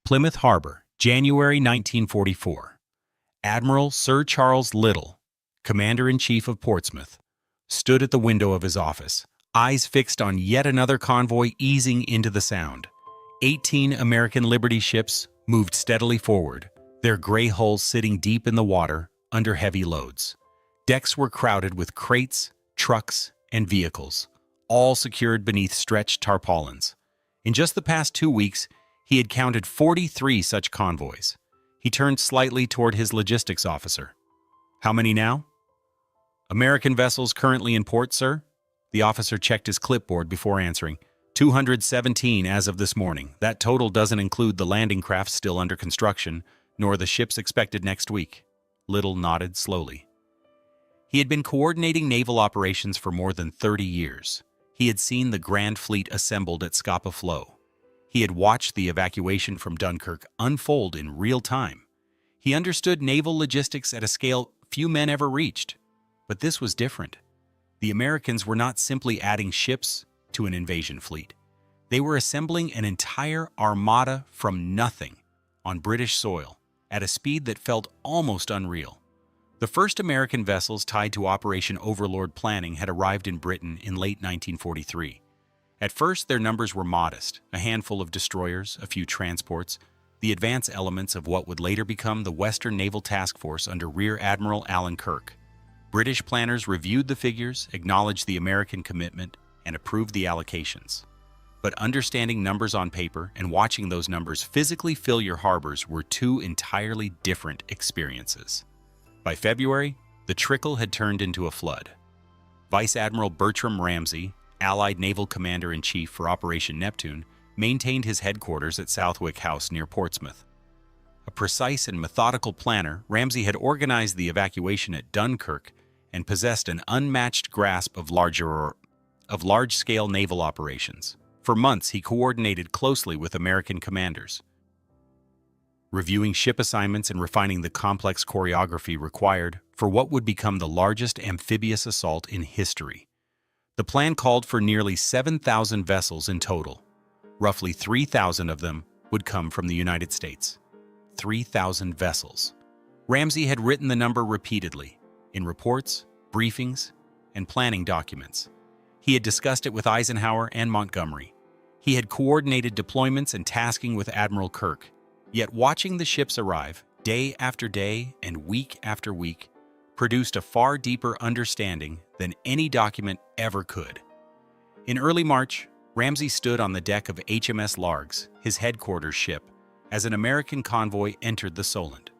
Plymouth Harbor, January 1944. Admiral Sir Charles Little, Commander-in-Chief of Portsmouth, stood at the window of his office, eyes fixed on yet another convoy easing into the Sound. 18 American Liberty ships moved steadily forward, their gray hulls sitting deep in the water under heavy loads. Decks were crowded with crates, trucks, and vehicles, all secured beneath stretched tarpaulins. In just the past 2 weeks, he had counted 43 such convoys. He turned slightly toward his logistics officer. "How many now?" "American vessels currently in port, sir?" The officer checked his clipboard before answering. 217 as of this morning. That total doesn't include the landing craft still under construction, nor the ships expected next week. Little nodded slowly. He had been coordinating naval operations for more than 30 years. He had seen the Grand Fleet assembled at Scapa Flow. He had watched the evacuation from Dunkirk unfold in real time. He understood naval logistics at a scale few men ever reached. But this was different. The Americans were not simply adding ships to an invasion fleet. They were assembling an entire armada from nothing on British soil at a speed that felt almost unreal. The first American vessels tied to Operation Overlord planning had arrived in Britain in late 1943. At first, their numbers were modest, a handful of destroyers, a few transports, the advance elements of what would later become the Western Naval Task Force under Rear Admiral Alan Kirk. British planners reviewed the figures, acknowledged the American commitment, and approved the allocations. But understanding numbers on paper and watching those numbers physically fill your harbors were two entirely different experiences. By February, the trickle had turned into a flood. Vice Admiral Bertram Ramsay, Allied Naval Commander-in-Chief for Operation Neptune, maintained his headquarters at Southwick House near Portsmouth. A precise and methodical planner, Ramsay had organized the evacuation at Dunkirk and possessed an unmatched grasp of large-scale naval operations. For months, he coordinated closely with American commanders, reviewing ship assignments and refining the complex choreography required for what would become the largest amphibious assault in history. The plan called for nearly 7,000 vessels in total. Roughly 3,000 of them would come from the United States. 3,000 vessels. Ramsay had written the number repeatedly, in reports, briefings, and planning documents. He had discussed it with Eisenhower and Montgomery. He had coordinated deployments and tasking with Admiral Kirk. Yet watching the ships arrive, day after day and week after week, produced a far deeper understanding than any document ever could. In early March, Ramsay stood on the deck of HMS Largs, his headquarters ship, as an American convoy entered the Solent.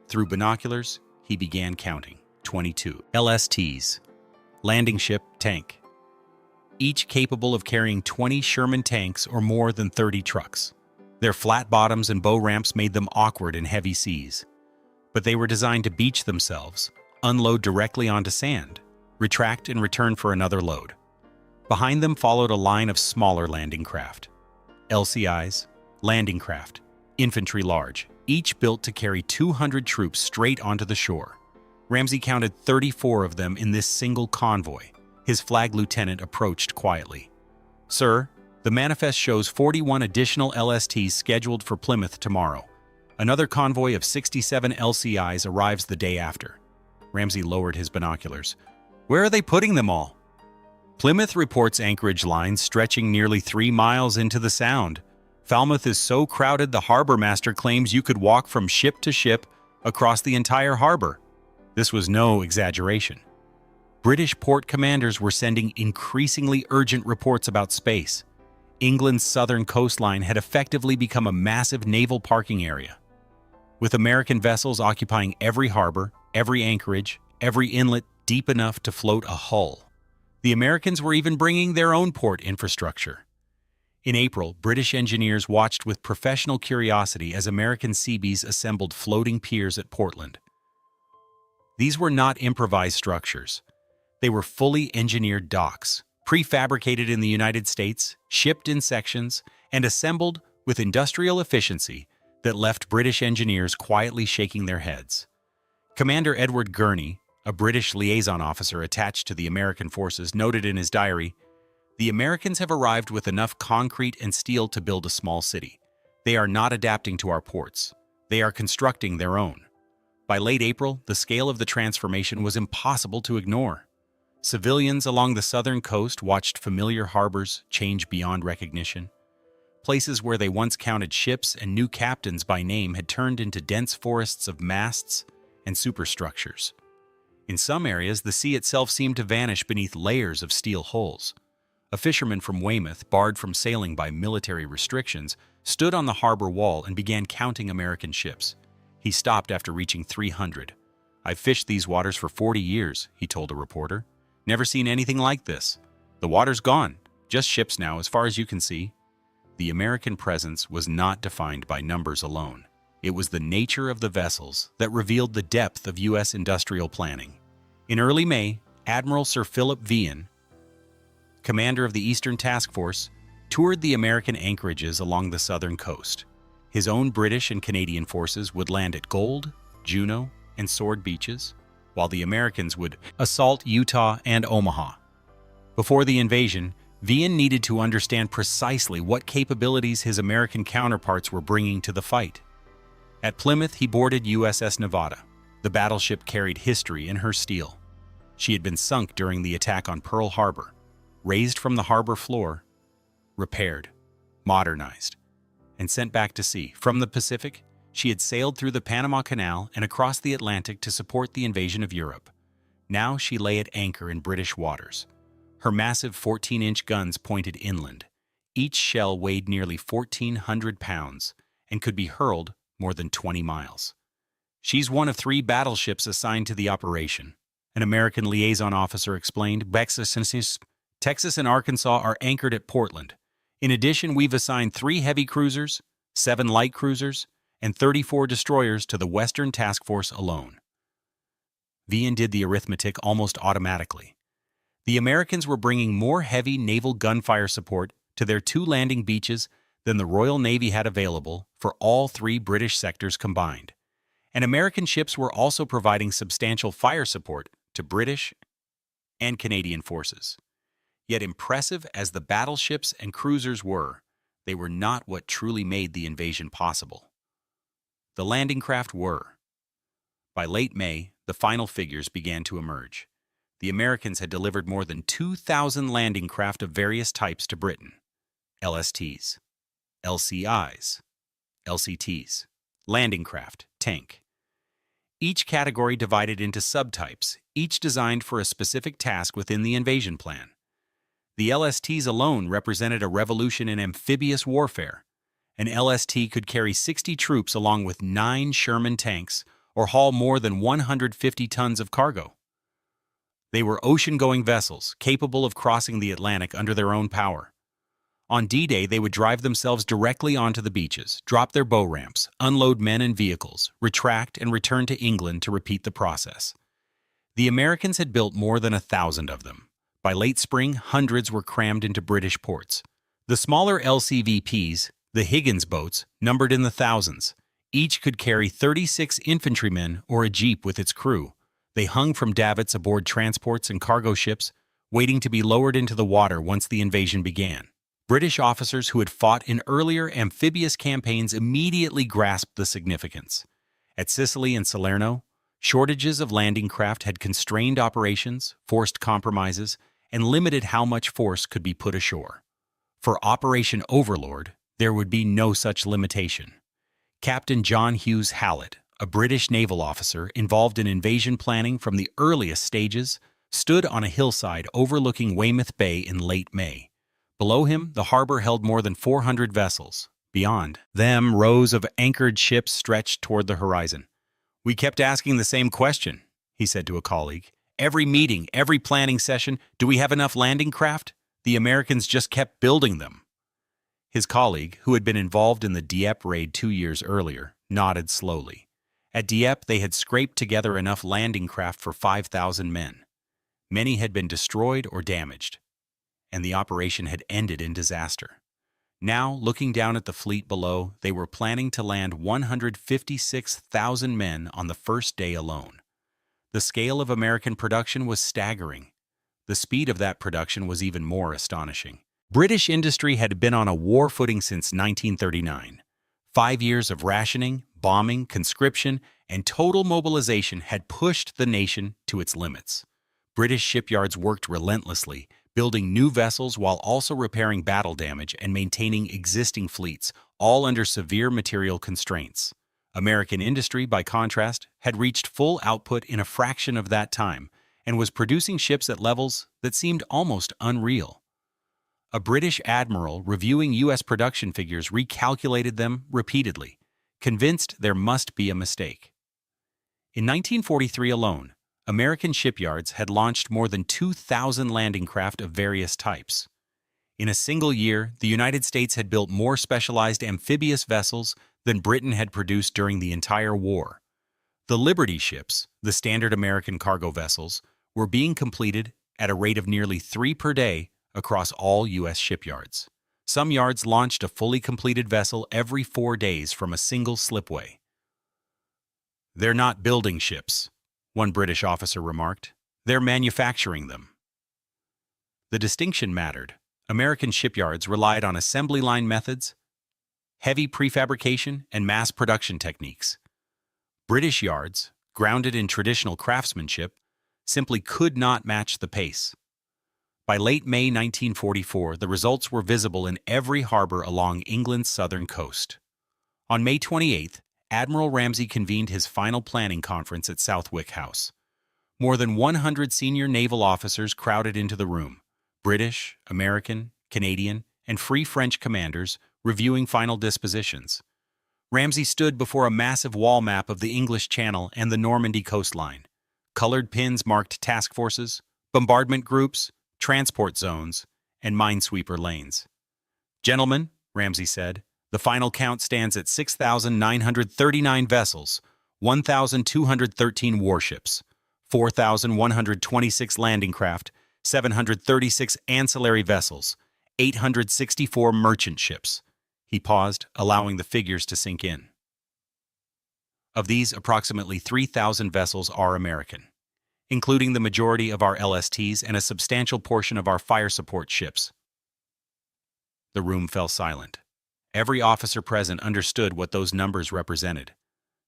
Through binoculars, he began counting. 22 LSTs, landing ship tank, each capable of carrying 20 Sherman tanks or more than 30 trucks. Their flat bottoms and bow ramps made them awkward in heavy seas, but they were designed to beach themselves, unload directly onto sand, retract and return for another load. Behind them followed a line of smaller landing craft. LCIs, landing craft, infantry large, each built to carry 200 troops straight onto the shore. Ramsay counted 34 of them in this single convoy. His flag lieutenant approached quietly. "Sir, the manifest shows 41 additional LSTs scheduled for Plymouth tomorrow. Another convoy of 67 LCIs arrives the day after." Ramsay lowered his binoculars. "Where are they putting them all?" "Plymouth reports anchorage lines stretching nearly 3 miles into the Sound. Falmouth is so crowded the harbor master claims you could walk from ship to ship across the entire harbor." This was no exaggeration. British port commanders were sending increasingly urgent reports about space. England's southern coastline had effectively become a massive naval parking area, with American vessels occupying every harbor, every anchorage, every inlet deep enough to float a hull. The Americans were even bringing their own port infrastructure. In April, British engineers watched with professional curiosity as American Seabees assembled floating piers at Portland. These were not improvised structures. They were fully engineered docks, prefabricated in the United States, shipped in sections, and assembled with industrial efficiency that left British engineers quietly shaking their heads. Commander Edward Gurney, a British liaison officer attached to the American forces, noted in his diary, "The Americans have arrived with enough concrete and steel to build a small city. They are not adapting to our ports. They are constructing their own. By late April, the scale of the transformation was impossible to ignore. Civilians along the southern coast watched familiar harbors change beyond recognition. Places where they once counted ships and knew captains by name had turned into dense forests of masts and superstructures. In some areas, the sea itself seemed to vanish beneath layers of steel hulls. A fisherman from Weymouth, barred from sailing by military restrictions, stood on the harbor wall and began counting American ships. He stopped after reaching 300. "I've fished these waters for 40 years, he told a reporter. "Never seen anything like this. The water's gone. Just ships now, as far as you can see." The American presence was not defined by numbers alone. It was the nature of the vessels that revealed the depth of U.S. industrial planning. In early May, Admiral Sir Philip Vian, commander of the Eastern Task Force, toured the American anchorages along the southern coast. His own British and Canadian forces would land at Gold, Juno, and Sword beaches, while the Americans would assault Utah and Omaha. Before the invasion, Vian needed to understand precisely what capabilities his American counterparts were bringing to the fight. At Plymouth, he boarded USS Nevada. The battleship carried history in her steel. She had been sunk during the attack on Pearl Harbor, raised from the harbor floor, repaired, modernized, and sent back to sea. From the Pacific, she had sailed through the Panama Canal and across the Atlantic to support the invasion of Europe. Now she lay at anchor in British waters. Her massive 14-inch guns pointed inland. Each shell weighed nearly 1,400 pounds and could be hurled more than 20 miles. "She's one of 3 battleships assigned to the operation," an American liaison officer explained. "Texas and Arkansas are anchored at Portland. In addition, we've assigned 3 heavy cruisers, 7 light cruisers, and 34 destroyers to the Western Task Force alone." Vian did the arithmetic almost automatically. The Americans were bringing more heavy naval gunfire support to their 2 landing beaches than the Royal Navy had available for all 3 British sectors combined. And American ships were also providing substantial fire support to British and Canadian forces. Yet impressive as the battleships and cruisers were, they were not what truly made the invasion possible. The landing craft were. By late May, the final figures began to emerge. The Americans had delivered more than 2,000 landing craft of various types to Britain. LSTs, LCIs, LCTs, landing craft, tank. Each category divided into subtypes, each designed for a specific task within the invasion plan. The LSTs alone represented a revolution in amphibious warfare. An LST could carry 60 troops along with 9 Sherman tanks or haul more than 150 tons of cargo. They were ocean-going vessels, capable of crossing the Atlantic under their own power. On D-Day, they would drive themselves directly onto the beaches, drop their bow ramps, unload men and vehicles, retract, and return to England to repeat the process. The Americans had built more than 1,000 of them. By late spring, hundreds were crammed into British ports. The smaller LCVPs, the Higgins boats, numbered in the thousands. Each could carry 36 infantrymen or a jeep with its crew. They hung from davits aboard transports and cargo ships, waiting to be lowered into the water once the invasion began. British officers who had fought in earlier amphibious campaigns immediately grasped the significance. At Sicily and Salerno, shortages of landing craft had constrained operations, forced compromises, and limited how much force could be put ashore. For Operation Overlord, there would be no such limitation. Captain John Hughes Hallett, a British naval officer involved in invasion planning from the earliest stages, stood on a hillside overlooking Weymouth Bay in late May. Below him, the harbor held more than 400 vessels. Beyond them, rows of anchored ships stretched toward the horizon. "We kept asking the same question," he said to a colleague. "Every meeting, every planning session, do we have enough landing craft? The Americans just kept building them." His colleague, who had been involved in the Dieppe raid 2 years earlier, nodded slowly. At Dieppe, they had scraped together enough landing craft for 5,000 men. Many had been destroyed or damaged, and the operation had ended in disaster. Now, looking down at the fleet below, they were planning to land 156,000 men on the first day alone. The scale of American production was staggering. The speed of that production was even more astonishing. British industry had been on a war footing since 1939. 5 years of rationing, bombing, conscription, and total mobilization had pushed the nation to its limits. British shipyards worked relentlessly, building new vessels while also repairing battle damage and maintaining existing fleets, all under severe material constraints. American industry, by contrast, had reached full output in a fraction of that time and was producing ships at levels that seemed almost unreal. A British admiral reviewing U.S. production figures recalculated them repeatedly, convinced there must be a mistake. In 1943 alone, American shipyards had launched more than 2,000 landing craft of various types. In a single year, the United States had built more specialized amphibious vessels than Britain had produced during the entire war. The Liberty ships, the standard American cargo vessels, were being completed at a rate of nearly 3 per day across all U.S. shipyards. Some yards launched a fully completed vessel every 4 days from a single slipway. "They're not building ships," one British officer remarked. "They're manufacturing them." The distinction mattered. American shipyards relied on assembly line methods, heavy prefabrication, and mass production techniques. British yards, grounded in traditional craftsmanship, simply could not match the pace. By late May 1944, the results were visible in every harbor along England's southern coast. On May 28th, Admiral Ramsay convened his final planning conference at Southwick House. More than 100 senior naval officers crowded into the room, British, American, Canadian, and Free French commanders reviewing final dispositions. Ramsay stood before a massive wall map of the English Channel and the Normandy coastline. Colored pins marked task forces, bombardment groups, transport zones, and minesweeper lanes. "Gentlemen," Ramsay said, "the final count stands at 6,939 vessels, 1,213 warships, 4,126 landing craft, 736 ancillary vessels, 864 merchant ships." He paused, allowing the figures to sink in. Of these, approximately 3,000 vessels are American, including the majority of our LSTs and a substantial portion of our fire support ships. The room fell silent. Every officer present understood what those numbers represented.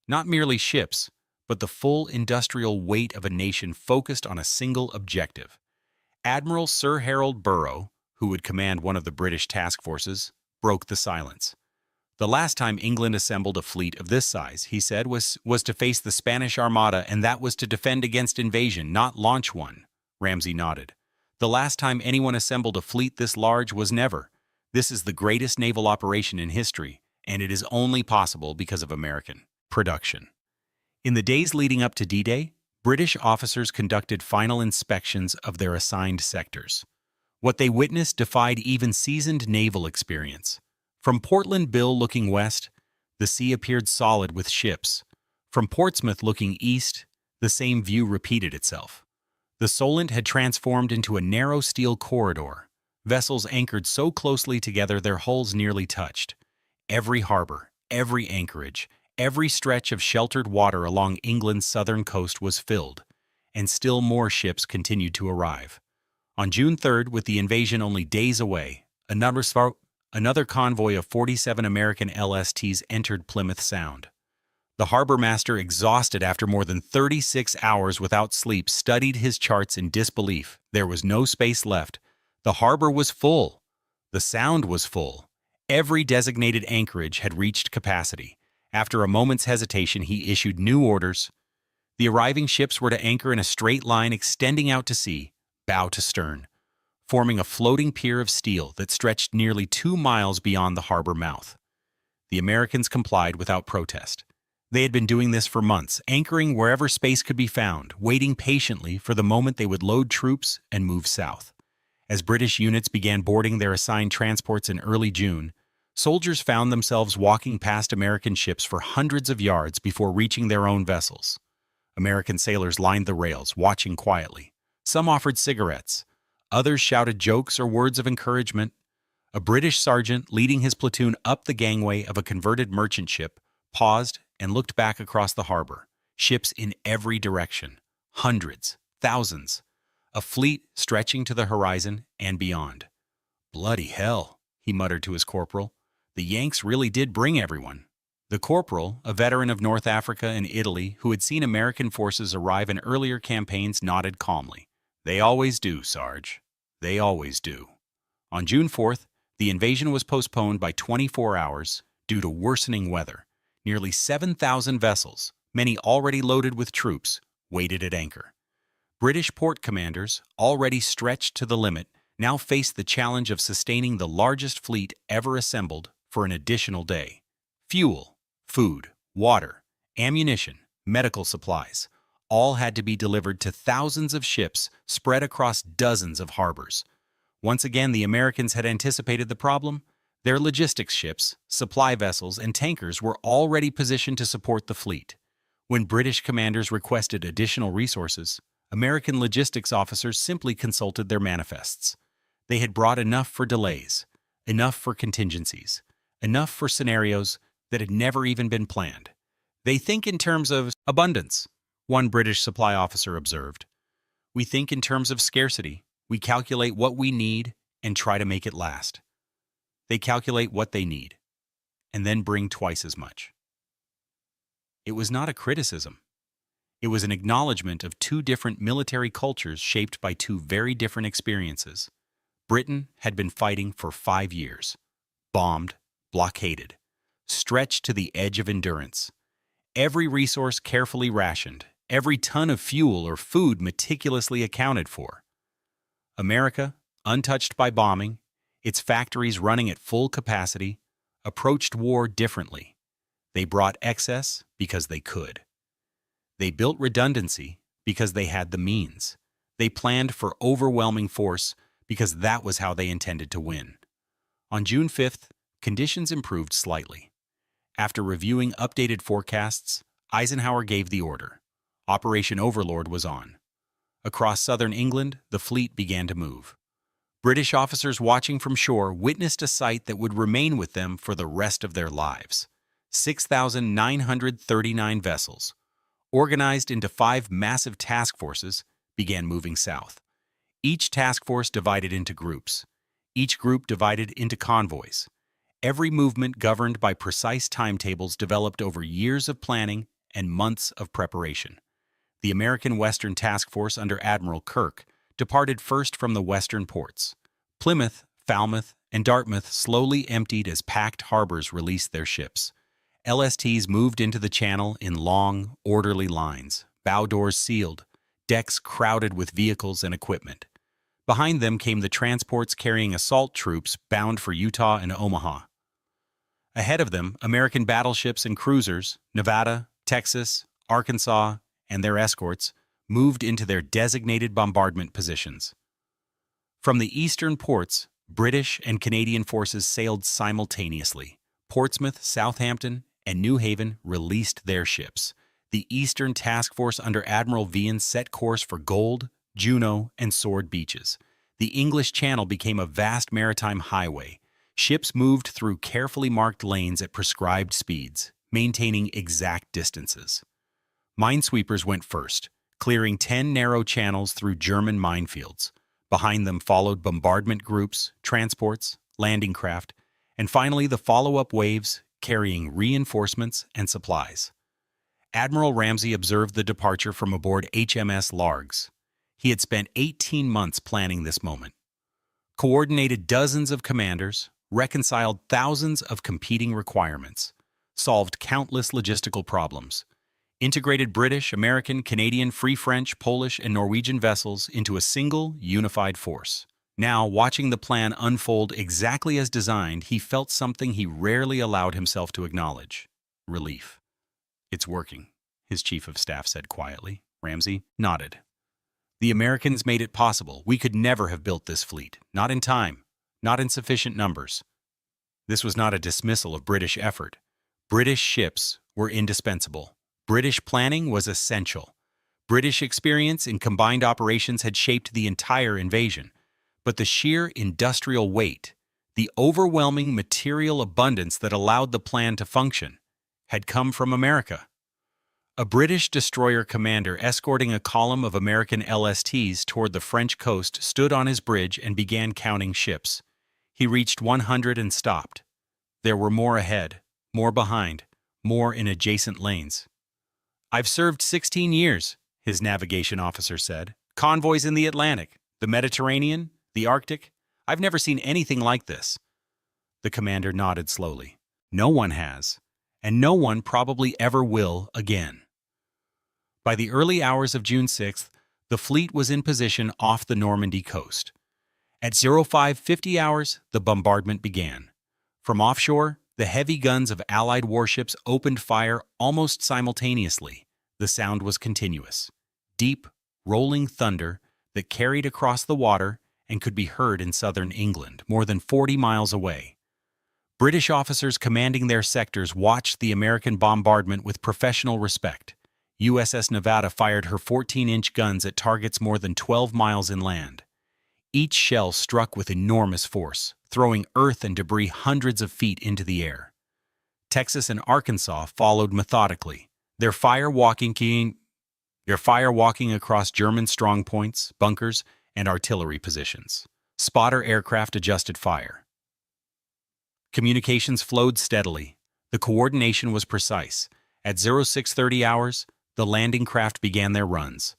Not merely ships, but the full industrial weight of a nation focused on a single objective. Admiral Sir Harold Burrough, who would command one of the British task forces, broke the silence. "The last time England assembled a fleet of this size," he said, was to face the Spanish Armada, and that was to defend against invasion, not launch one." Ramsay nodded. "The last time anyone assembled a fleet this large was never. This is the greatest naval operation in history, and it is only possible because of American production." In the days leading up to D-Day, British officers conducted final inspections of their assigned sectors. What they witnessed defied even seasoned naval experience. From Portland Bill looking west, the sea appeared solid with ships. From Portsmouth looking east, the same view repeated itself. The Solent had transformed into a narrow steel corridor, vessels anchored so closely together their hulls nearly touched. Every harbor, every anchorage, every stretch of sheltered water along England's southern coast was filled, and still more ships continued to arrive. On June 3rd, with the invasion only days away, another convoy of 47 American LSTs entered Plymouth Sound. The harbor master, exhausted after more than 36 hours without sleep, studied his charts in disbelief. There was no space left. The harbor was full. The Sound was full. Every designated anchorage had reached capacity. After a moment's hesitation, he issued new orders. The arriving ships were to anchor in a straight line extending out to sea, bow to stern, forming a floating pier of steel that stretched nearly 2 miles beyond the harbor mouth. The Americans complied without protest. They had been doing this for months, anchoring wherever space could be found, waiting patiently for the moment they would load troops and move south. As British units began boarding their assigned transports in early June, soldiers found themselves walking past American ships for hundreds of yards before reaching their own vessels. American sailors lined the rails, watching quietly. Some offered cigarettes. Others shouted jokes or words of encouragement. A British sergeant, leading his platoon up the gangway of a converted merchant ship, paused and looked back across the harbor. Ships in every direction. Hundreds, thousands. A fleet stretching to the horizon and beyond. "Bloody hell," he muttered to his corporal. "The Yanks really did bring everyone." The corporal, a veteran of North Africa and Italy who had seen American forces arrive in earlier campaigns, nodded calmly. "They always do, Sarge. They always do." On June 4th, the invasion was postponed by 24 hours due to worsening weather. Nearly 7,000 vessels, many already loaded with troops, waited at anchor. British port commanders, already stretched to the limit, now faced the challenge of sustaining the largest fleet ever assembled for an additional day. Fuel, food, water, ammunition, medical supplies, all had to be delivered to thousands of ships spread across dozens of harbors. Once again, the Americans had anticipated the problem. Their logistics ships, supply vessels, and tankers were already positioned to support the fleet. When British commanders requested additional resources, American logistics officers simply consulted their manifests. They had brought enough for delays, enough for contingencies, enough for scenarios that had never even been planned. "They think in terms of abundance," one British supply officer observed. "We think in terms of scarcity. We calculate what we need and try to make it last." They calculate what they need, and then bring twice as much. It was not a criticism. It was an acknowledgement of two different military cultures shaped by two very different experiences. Britain had been fighting for 5 years, bombed, blockaded, stretched to the edge of endurance. Every resource carefully rationed, every ton of fuel or food meticulously accounted for. America, untouched by bombing, its factories running at full capacity, approached war differently. They brought excess because they could. They built redundancy because they had the means. They planned for overwhelming force because that was how they intended to win. On June 5th, conditions improved slightly. After reviewing updated forecasts, Eisenhower gave the order. Operation Overlord was on. Across southern England, the fleet began to move. British officers watching from shore witnessed a sight that would remain with them for the rest of their lives. 6,939 vessels, organized into 5 massive task forces, began moving south. Each task force divided into groups. Each group divided into convoys. Every movement governed by precise timetables developed over years of planning and months of preparation. The American Western Task Force under Admiral Kirk departed first from the western ports. Plymouth, Falmouth, and Dartmouth slowly emptied as packed harbors released their ships. LSTs moved into the channel in long, orderly lines, bow doors sealed, decks crowded with vehicles and equipment. Behind them came the transports carrying assault troops bound for Utah and Omaha. Ahead of them, American battleships and cruisers, Nevada, Texas, Arkansas, and their escorts, moved into their designated bombardment positions. From the eastern ports, British and Canadian forces sailed simultaneously. Portsmouth, Southampton, and New Haven released their ships. The Eastern Task Force under Admiral Vian set course for Gold, Juno, and Sword beaches. The English Channel became a vast maritime highway. Ships moved through carefully marked lanes at prescribed speeds, maintaining exact distances. Minesweepers went first, clearing 10 narrow channels through German minefields. Behind them followed bombardment groups, transports, landing craft, and finally the follow-up waves carrying reinforcements and supplies. Admiral Ramsay observed the departure from aboard HMS Largs. He had spent 18 months planning this moment. Coordinated dozens of commanders, reconciled thousands of competing requirements, solved countless logistical problems, integrated British, American, Canadian, Free French, Polish, and Norwegian vessels into a single, unified force. Now, watching the plan unfold exactly as designed, he felt something he rarely allowed himself to acknowledge: relief. "It's working," his chief of staff said quietly. Ramsay nodded. "The Americans made it possible. We could never have built this fleet. Not in time. Not in sufficient numbers." This was not a dismissal of British effort. British ships were indispensable. British planning was essential. British experience in combined operations had shaped the entire invasion. But the sheer industrial weight, the overwhelming material abundance that allowed the plan to function, had come from America. A British destroyer commander escorting a column of American LSTs toward the French coast stood on his bridge and began counting ships. He reached 100 and stopped. There were more ahead, more behind, more in adjacent lanes. "I've served 16 years," his navigation officer said. "Convoys in the Atlantic, the Mediterranean, the Arctic. I've never seen anything like this." The commander nodded slowly. "No one has, and no one probably ever will again." By the early hours of June 6th, the fleet was in position off the Normandy coast. At 0550 hours, the bombardment began. From offshore, the heavy guns of Allied warships opened fire almost simultaneously. The sound was continuous. Deep, rolling thunder that carried across the water and could be heard in southern England, more than 40 miles away. British officers commanding their sectors watched the American bombardment with professional respect. USS Nevada fired her 14-inch guns at targets more than 12 miles inland. Each shell struck with enormous force, throwing earth and debris hundreds of feet into the air. Texas and Arkansas followed methodically, their fire walking across German strongpoints, bunkers, and artillery positions. Spotter aircraft adjusted fire. Communications flowed steadily. The coordination was precise. At 0630 hours, the landing craft began their runs.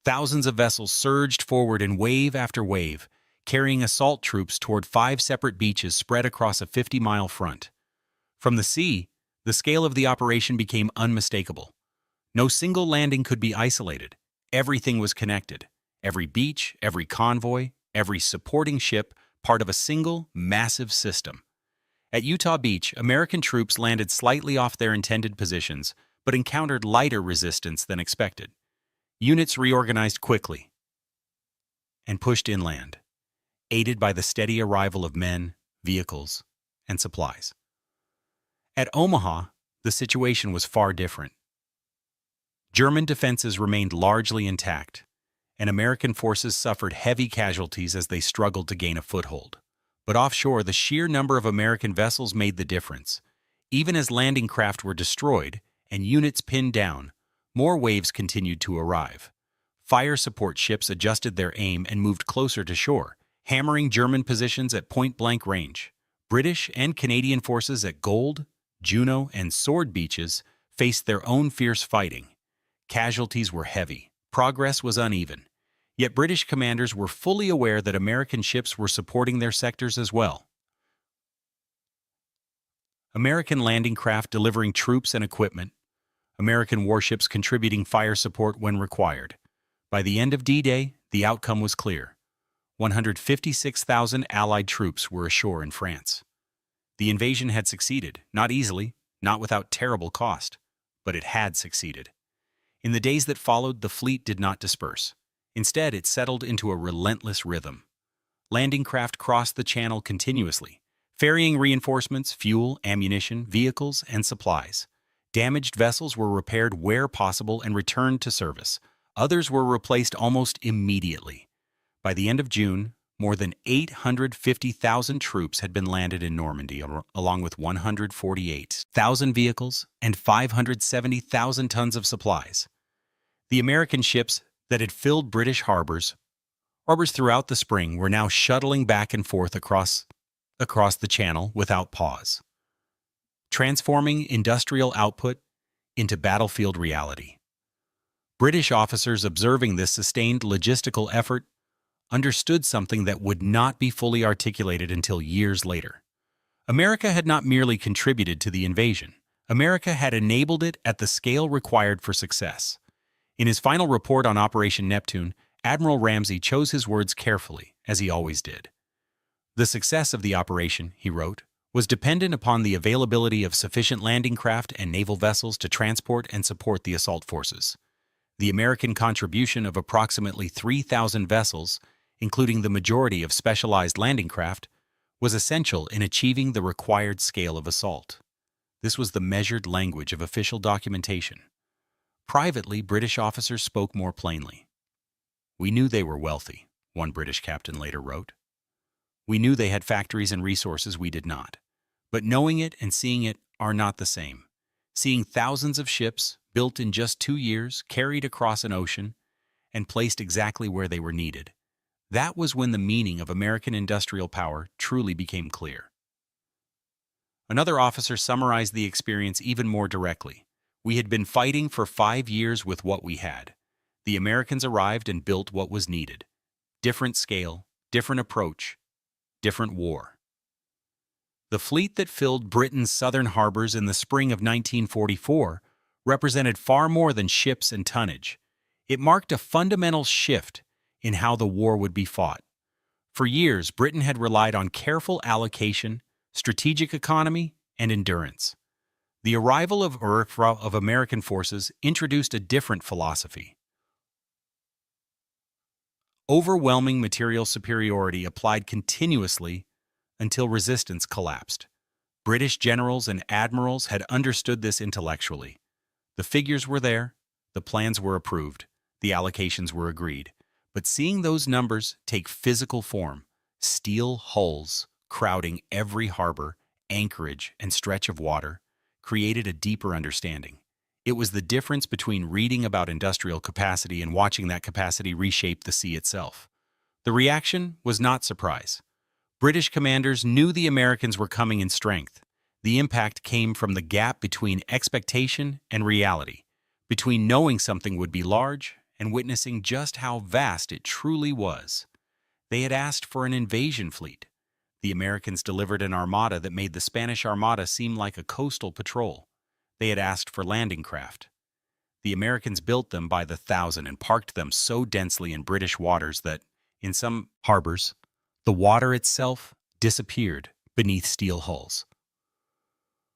Thousands of vessels surged forward in wave after wave, carrying assault troops toward 5 separate beaches spread across a 50-mile front. From the sea, the scale of the operation became unmistakable. No single landing could be isolated. Everything was connected. Every beach, every convoy, every supporting ship, part of a single, massive system. At Utah Beach, American troops landed slightly off their intended positions, but encountered lighter resistance than expected. Units reorganized quickly and pushed inland, aided by the steady arrival of men, vehicles, and supplies. At Omaha, the situation was far different. German defenses remained largely intact, and American forces suffered heavy casualties as they struggled to gain a foothold. But offshore, the sheer number of American vessels made the difference. Even as landing craft were destroyed and units pinned down, more waves continued to arrive. Fire support ships adjusted their aim and moved closer to shore, hammering German positions at point-blank range. British and Canadian forces at Gold, Juno, and Sword beaches faced their own fierce fighting. Casualties were heavy. Progress was uneven. Yet British commanders were fully aware that American ships were supporting their sectors as well. American landing craft delivering troops and equipment, American warships contributing fire support when required. By the end of D-Day, the outcome was clear. 156,000 Allied troops were ashore in France. The invasion had succeeded, not easily, not without terrible cost, but it had succeeded. In the days that followed, the fleet did not disperse. Instead, it settled into a relentless rhythm. Landing craft crossed the channel continuously, ferrying reinforcements, fuel, ammunition, vehicles, and supplies. Damaged vessels were repaired where possible and returned to service. Others were replaced almost immediately. By the end of June, more than 850,000 troops had been landed in Normandy, along with 148,000 vehicles and 570,000 tons of supplies. The American ships that had filled British harbors throughout the spring were now shuttling back and forth across the channel without pause, transforming industrial output into battlefield reality. British officers observing this sustained logistical effort understood something that would not be fully articulated until years later. America had not merely contributed to the invasion. America had enabled it at the scale required for success. In his final report on Operation Neptune, Admiral Ramsey chose his words carefully, as he always did. "The success of the operation," he wrote, "was dependent upon the availability of sufficient landing craft and naval vessels to transport and support the assault forces. The American contribution of approximately 3,000 vessels, including the majority of specialized landing craft, was essential in achieving the required scale of assault." This was the measured language of official documentation. Privately, British officers spoke more plainly. "We knew they were wealthy," one British captain later wrote. "We knew they had factories and resources we did not. But knowing it and seeing it are not the same. Seeing thousands of ships, built in just 2 years, carried across an ocean, and placed exactly where they were needed. That was when the meaning of American industrial power truly became clear." Another officer summarized the experience even more directly. "We had been fighting for 5 years with what we had. The Americans arrived and built what was needed. Different scale, different approach, different war." The fleet that filled Britain's southern harbors in the spring of 1944 represented far more than ships and tonnage. It marked a fundamental shift in how the war would be fought. For years, Britain had relied on careful allocation, strategic economy, and endurance. The arrival of American forces introduced a different philosophy. Overwhelming material superiority applied continuously until resistance collapsed. British generals and admirals had understood this intellectually. The figures were there, the plans were approved, the allocations were agreed. But seeing those numbers take physical form, steel hulls crowding every harbor, anchorage, and stretch of water, created a deeper understanding. It was the difference between reading about industrial capacity and watching that capacity reshape the sea itself. The reaction was not surprise. British commanders knew the Americans were coming in strength. The impact came from the gap between expectation and reality, between knowing something would be large and witnessing just how vast it truly was. They had asked for an invasion fleet. The Americans delivered an armada that made the Spanish Armada seem like a coastal patrol. They had asked for landing craft. The Americans built them by the thousand and parked them so densely in British waters that, in some harbors, the water itself disappeared beneath steel hulls.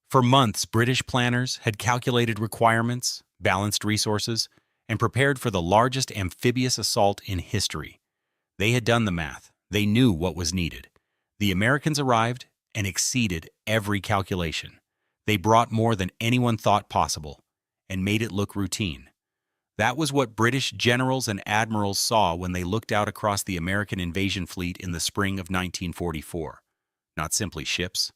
For months, British planners had calculated requirements, balanced resources, and prepared for the largest amphibious assault in history. They had done the math. They knew what was needed. The Americans arrived and exceeded every calculation. They brought more than anyone thought possible and made it look routine. That was what British generals and admirals saw when they looked out across the American invasion fleet in the spring of 1944. Not simply ships,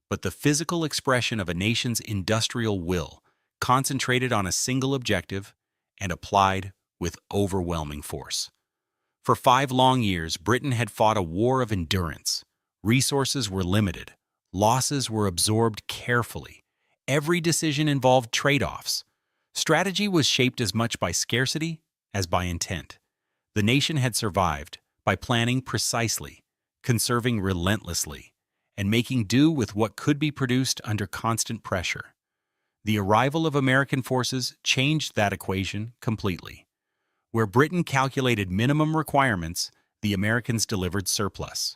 but the physical expression of a nation's industrial will, concentrated on a single objective and applied with overwhelming force. For 5 long years, Britain had fought a war of endurance. Resources were limited. Losses were absorbed carefully. Every decision involved trade-offs. Strategy was shaped as much by scarcity as by intent. The nation had survived by planning precisely, conserving relentlessly, and making do with what could be produced under constant pressure. The arrival of American forces changed that equation completely. Where Britain calculated minimum requirements, the Americans delivered surplus.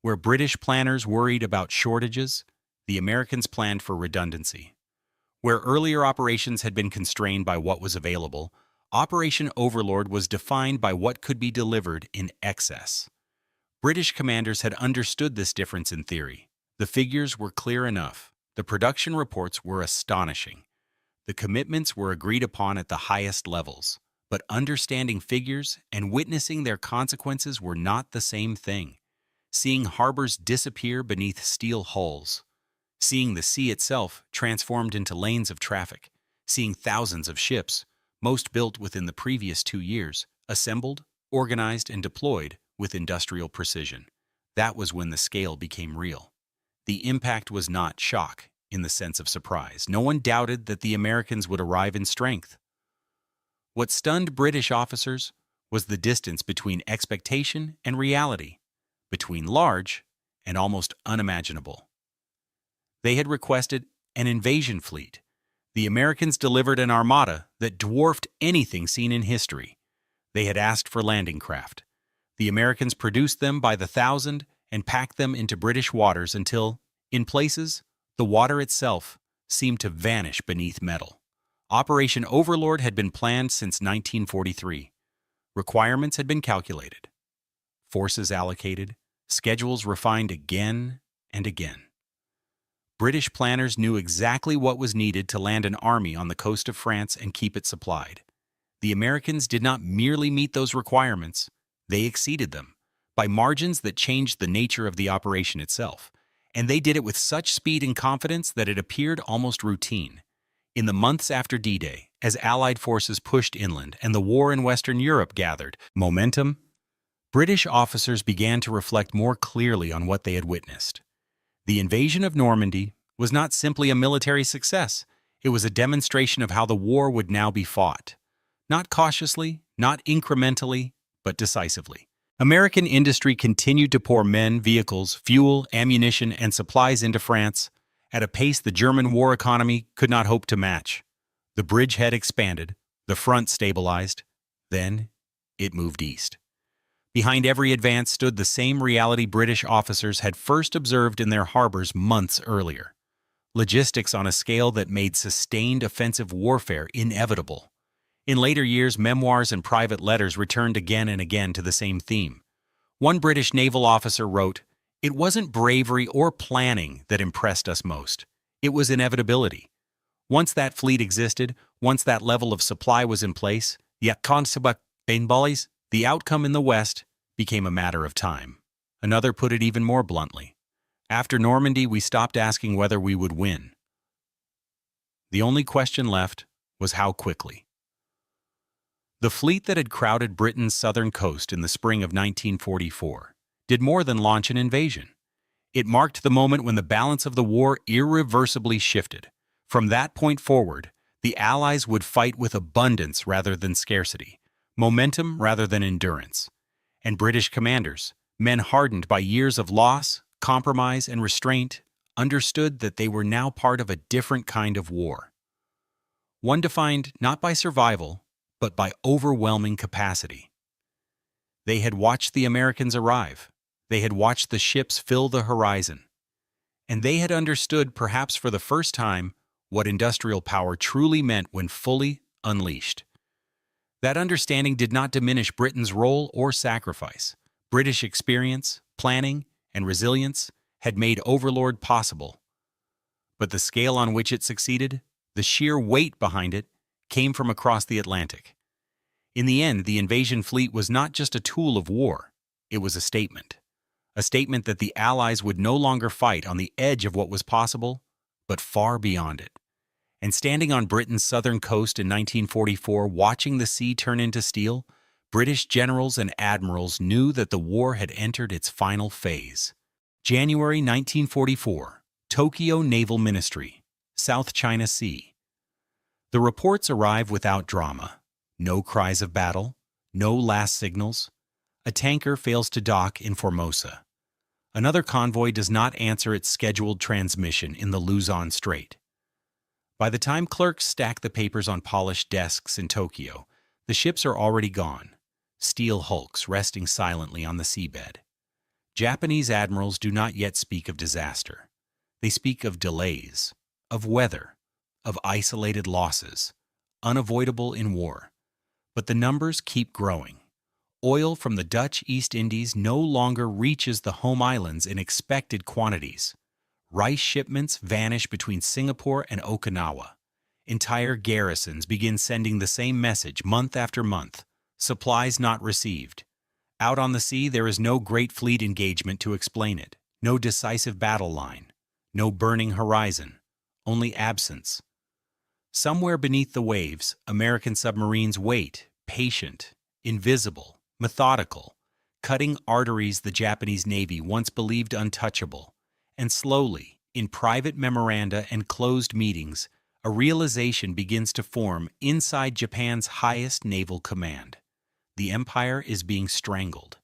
Where British planners worried about shortages, the Americans planned for redundancy. Where earlier operations had been constrained by what was available, Operation Overlord was defined by what could be delivered in excess. British commanders had understood this difference in theory. The figures were clear enough. The production reports were astonishing. The commitments were agreed upon at the highest levels. But understanding figures and witnessing their consequences were not the same thing. Seeing harbors disappear beneath steel hulls, seeing the sea itself transformed into lanes of traffic, seeing thousands of ships, most built within the previous 2 years, assembled, organized, and deployed with industrial precision. That was when the scale became real. The impact was not shock in the sense of surprise. No one doubted that the Americans would arrive in strength. What stunned British officers was the distance between expectation and reality, between large and almost unimaginable. They had requested an invasion fleet. The Americans delivered an armada that dwarfed anything seen in history. They had asked for landing craft. The Americans produced them by the thousand and packed them into British waters until, in places, the water itself seemed to vanish beneath metal. Operation Overlord had been planned since 1943. Requirements had been calculated, forces allocated, schedules refined again and again. British planners knew exactly what was needed to land an army on the coast of France and keep it supplied. The Americans did not merely meet those requirements, they exceeded them, by margins that changed the nature of the operation itself, and they did it with such speed and confidence that it appeared almost routine. In the months after D-Day, as Allied forces pushed inland and the war in Western Europe gathered momentum, British officers began to reflect more clearly on what they had witnessed. The invasion of Normandy, was not simply a military success. It was a demonstration of how the war would now be fought. Not cautiously, not incrementally, but decisively. American industry continued to pour men, vehicles, fuel, ammunition, and supplies into France at a pace the German war economy could not hope to match. The bridgehead expanded, the front stabilized, then it moved east. Behind every advance stood the same reality British officers had first observed in their harbors months earlier. Logistics on a scale that made sustained offensive warfare inevitable. In later years, memoirs and private letters returned again and again to the same theme. One British naval officer wrote, "It wasn't bravery or planning that impressed us most. It was inevitability. Once that fleet existed, once that level of supply was in place, the outcome in the West became a matter of time." Another put it even more bluntly. "After Normandy, we stopped asking whether we would win. The only question left was how quickly." The fleet that had crowded Britain's southern coast in the spring of 1944 did more than launch an invasion. It marked the moment when the balance of the war irreversibly shifted. From that point forward, the Allies would fight with abundance rather than scarcity, momentum rather than endurance. And British commanders, men hardened by years of loss, compromise, and restraint, understood that they were now part of a different kind of war. One defined not by survival, but by overwhelming capacity. They had watched the Americans arrive. They had watched the ships fill the horizon. And they had understood, perhaps for the first time, what industrial power truly meant when fully unleashed. That understanding did not diminish Britain's role or sacrifice. British experience, planning, and resilience had made overlord possible. But the scale on which it succeeded, the sheer weight behind it, came from across the Atlantic. In the end, the invasion fleet was not just a tool of war, it was a statement. A statement that the Allies would no longer fight on the edge of what was possible, but far beyond it. And standing on Britain's southern coast in 1944, watching the sea turn into steel, British generals and admirals knew that the war had entered its final phase. January 1944, Tokyo Naval Ministry, South China Sea. The reports arrive without drama. No cries of battle, no last signals. A tanker fails to dock in Formosa. Another convoy does not answer its scheduled transmission in the Luzon Strait. By the time clerks stack the papers on polished desks in Tokyo, the ships are already gone, steel hulks resting silently on the seabed. Japanese admirals do not yet speak of disaster. They speak of delays, of weather, of isolated losses, unavoidable in war. But the numbers keep growing. Oil from the Dutch East Indies no longer reaches the home islands in expected quantities. Rice shipments vanish between Singapore and Okinawa. Entire garrisons begin sending the same message month after month: supplies not received. Out on the sea, there is no great fleet engagement to explain it, no decisive battle line, no burning horizon, only absence. Somewhere beneath the waves, American submarines wait, patient, invisible, methodical, cutting arteries the Japanese Navy once believed untouchable. And slowly, in private memoranda and closed meetings, a realization begins to form inside Japan's highest naval command. The empire is being strangled,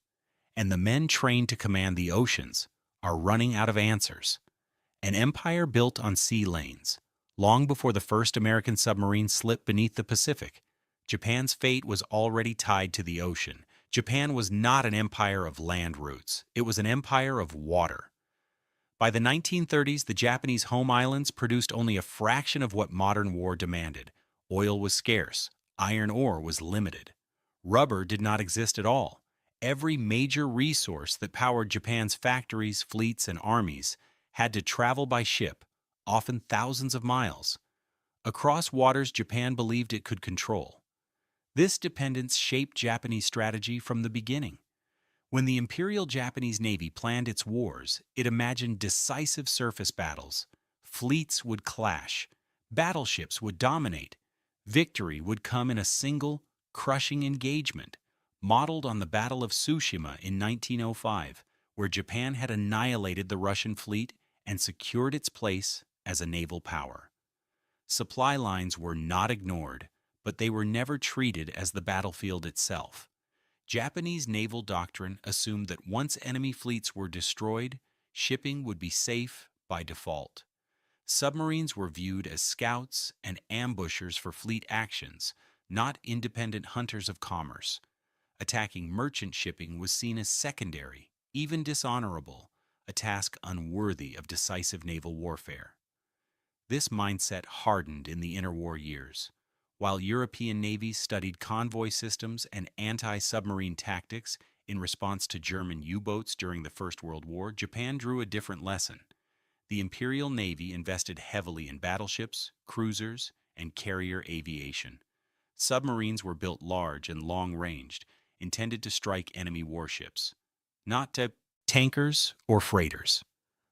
and the men trained to command the oceans are running out of answers. An empire built on sea lanes. Long before the first American submarine slipped beneath the Pacific, Japan's fate was already tied to the ocean. Japan was not an empire of land routes. It was an empire of water. By the 1930s, the Japanese home islands produced only a fraction of what modern war demanded. Oil was scarce. Iron ore was limited. Rubber did not exist at all. Every major resource that powered Japan's factories, fleets, and armies had to travel by ship, often thousands of miles, across waters Japan believed it could control. This dependence shaped Japanese strategy from the beginning. When the Imperial Japanese Navy planned its wars, it imagined decisive surface battles. Fleets would clash. Battleships would dominate. Victory would come in a single, crushing engagement, modeled on the Battle of Tsushima in 1905, where Japan had annihilated the Russian fleet and secured its place as a naval power. Supply lines were not ignored, but they were never treated as the battlefield itself. Japanese naval doctrine assumed that once enemy fleets were destroyed, shipping would be safe by default. Submarines were viewed as scouts and ambushers for fleet actions, not independent hunters of commerce. Attacking merchant shipping was seen as secondary, even dishonorable, a task unworthy of decisive naval warfare. This mindset hardened in the interwar years. While European navies studied convoy systems and anti-submarine tactics in response to German U-boats during the First World War, Japan drew a different lesson. The Imperial Navy invested heavily in battleships, cruisers, and carrier aviation. Submarines were built large and long-ranged, intended to strike enemy warships, not to tankers or freighters.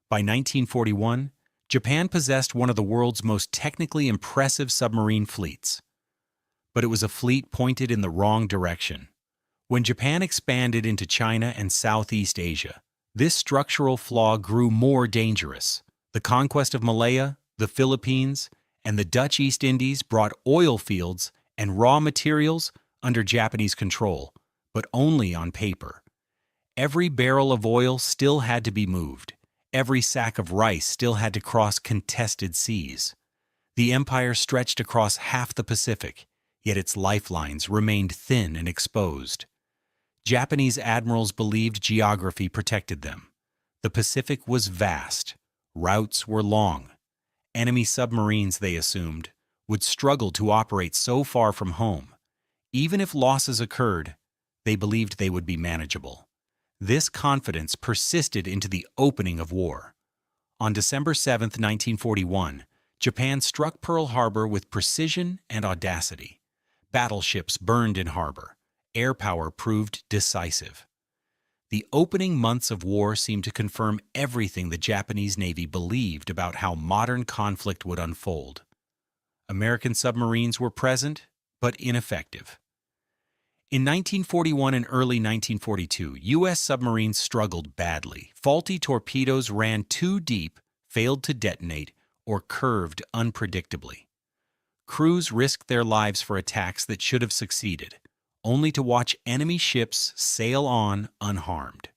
By 1941, Japan possessed one of the world's most technically impressive submarine fleets. But it was a fleet pointed in the wrong direction. When Japan expanded into China and Southeast Asia, this structural flaw grew more dangerous. The conquest of Malaya, the Philippines, and the Dutch East Indies brought oil fields and raw materials under Japanese control, but only on paper. Every barrel of oil still had to be moved. Every sack of rice still had to cross contested seas. The empire stretched across half the Pacific, yet its lifelines remained thin and exposed. Japanese admirals believed geography protected them. The Pacific was vast. Routes were long. Enemy submarines, they assumed, would struggle to operate so far from home. Even if losses occurred, they believed they would be manageable. This confidence persisted into the opening of war. On December 7, 1941, Japan struck Pearl Harbor with precision and audacity. Battleships burned in harbor. Air power proved decisive. The opening months of war seemed to confirm everything the Japanese Navy believed about how modern conflict would unfold. American submarines were present, but ineffective. In 1941 and early 1942, U.S. submarines struggled badly. Faulty torpedoes ran too deep, failed to detonate, or curved unpredictably. Crews risked their lives for attacks that should have succeeded, only to watch enemy ships sail on unharmed.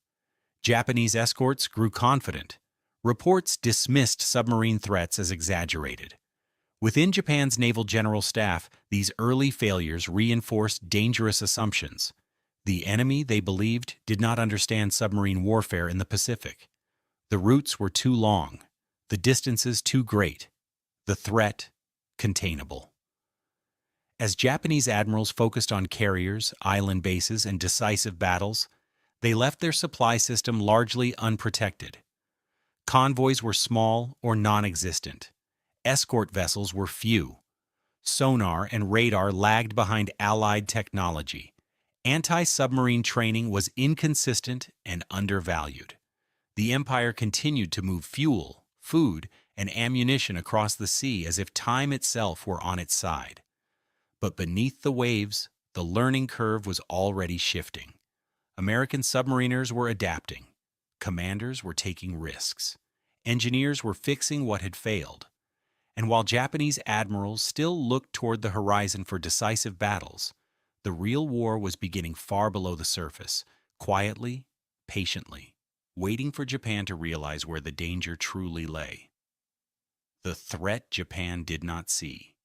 Japanese escorts grew confident. Reports dismissed submarine threats as exaggerated. Within Japan's naval general staff, these early failures reinforced dangerous assumptions. The enemy, they believed, did not understand submarine warfare in the Pacific. The routes were too long, the distances too great, the threat containable. As Japanese admirals focused on carriers, island bases, and decisive battles, they left their supply system largely unprotected. Convoys were small or non-existent. Escort vessels were few. Sonar and radar lagged behind Allied technology. Anti-submarine training was inconsistent and undervalued. The empire continued to move fuel, food, and ammunition across the sea as if time itself were on its side. But beneath the waves, the learning curve was already shifting. American submariners were adapting. Commanders were taking risks. Engineers were fixing what had failed. And while Japanese admirals still looked toward the horizon for decisive battles, the real war was beginning far below the surface, quietly, patiently, waiting for Japan to realize where the danger truly lay. The threat Japan did not see.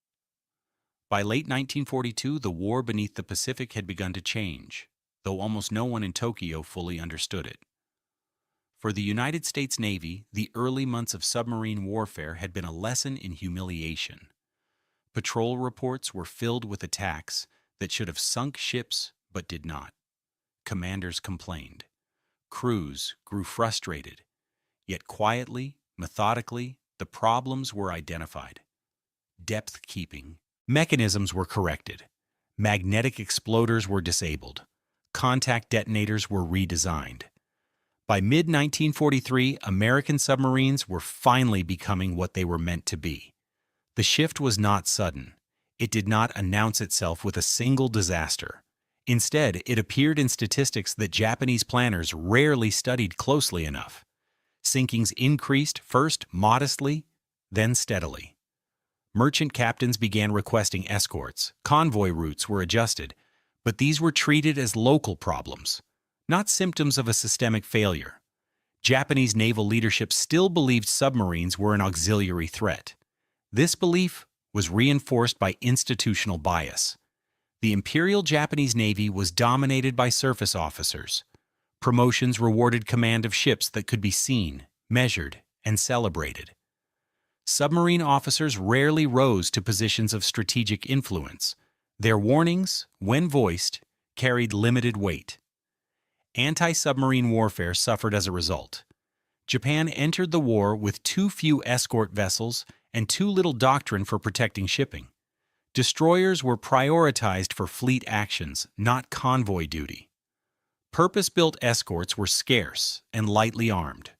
By late 1942, the war beneath the Pacific had begun to change, though almost no one in Tokyo fully understood it. For the United States Navy, the early months of submarine warfare had been a lesson in humiliation. Patrol reports were filled with attacks that should have sunk ships but did not. Commanders complained. Crews grew frustrated. Yet quietly, methodically, the problems were identified. Depth keeping mechanisms were corrected. Magnetic exploders were disabled. Contact detonators were redesigned. By mid-1943, American submarines were finally becoming what they were meant to be. The shift was not sudden. It did not announce itself with a single disaster. Instead, it appeared in statistics that Japanese planners rarely studied closely enough. Sinkings increased first modestly, then steadily. Merchant captains began requesting escorts, convoy routes were adjusted, but these were treated as local problems, not symptoms of a systemic failure. Japanese naval leadership still believed submarines were an auxiliary threat. This belief was reinforced by institutional bias. The Imperial Japanese Navy was dominated by surface officers. Promotions rewarded command of ships that could be seen, measured, and celebrated. Submarine officers rarely rose to positions of strategic influence. Their warnings, when voiced, carried limited weight. Anti-submarine warfare suffered as a result. Japan entered the war with too few escort vessels and too little doctrine for protecting shipping. Destroyers were prioritized for fleet actions, not convoy duty. Purpose-built escorts were scarce and lightly armed.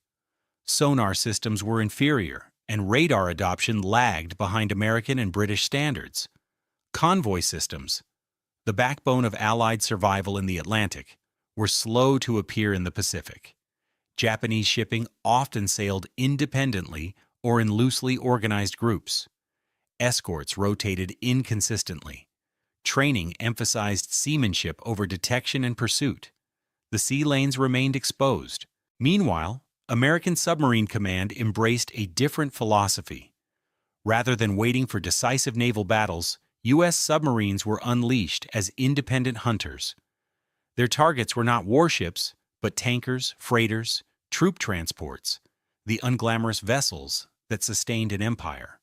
Sonar systems were inferior, and radar adoption lagged behind American and British standards. Convoy systems, the backbone of Allied survival in the Atlantic, were slow to appear in the Pacific. Japanese shipping often sailed independently or in loosely organized groups. Escorts rotated inconsistently. Training emphasized seamanship over detection and pursuit. The sea lanes remained exposed. Meanwhile, American Submarine Command embraced a different philosophy. Rather than waiting for decisive naval battles, U.S. submarines were unleashed as independent hunters. Their targets were not warships, but tankers, freighters, troop transports, the unglamorous vessels that sustained an empire.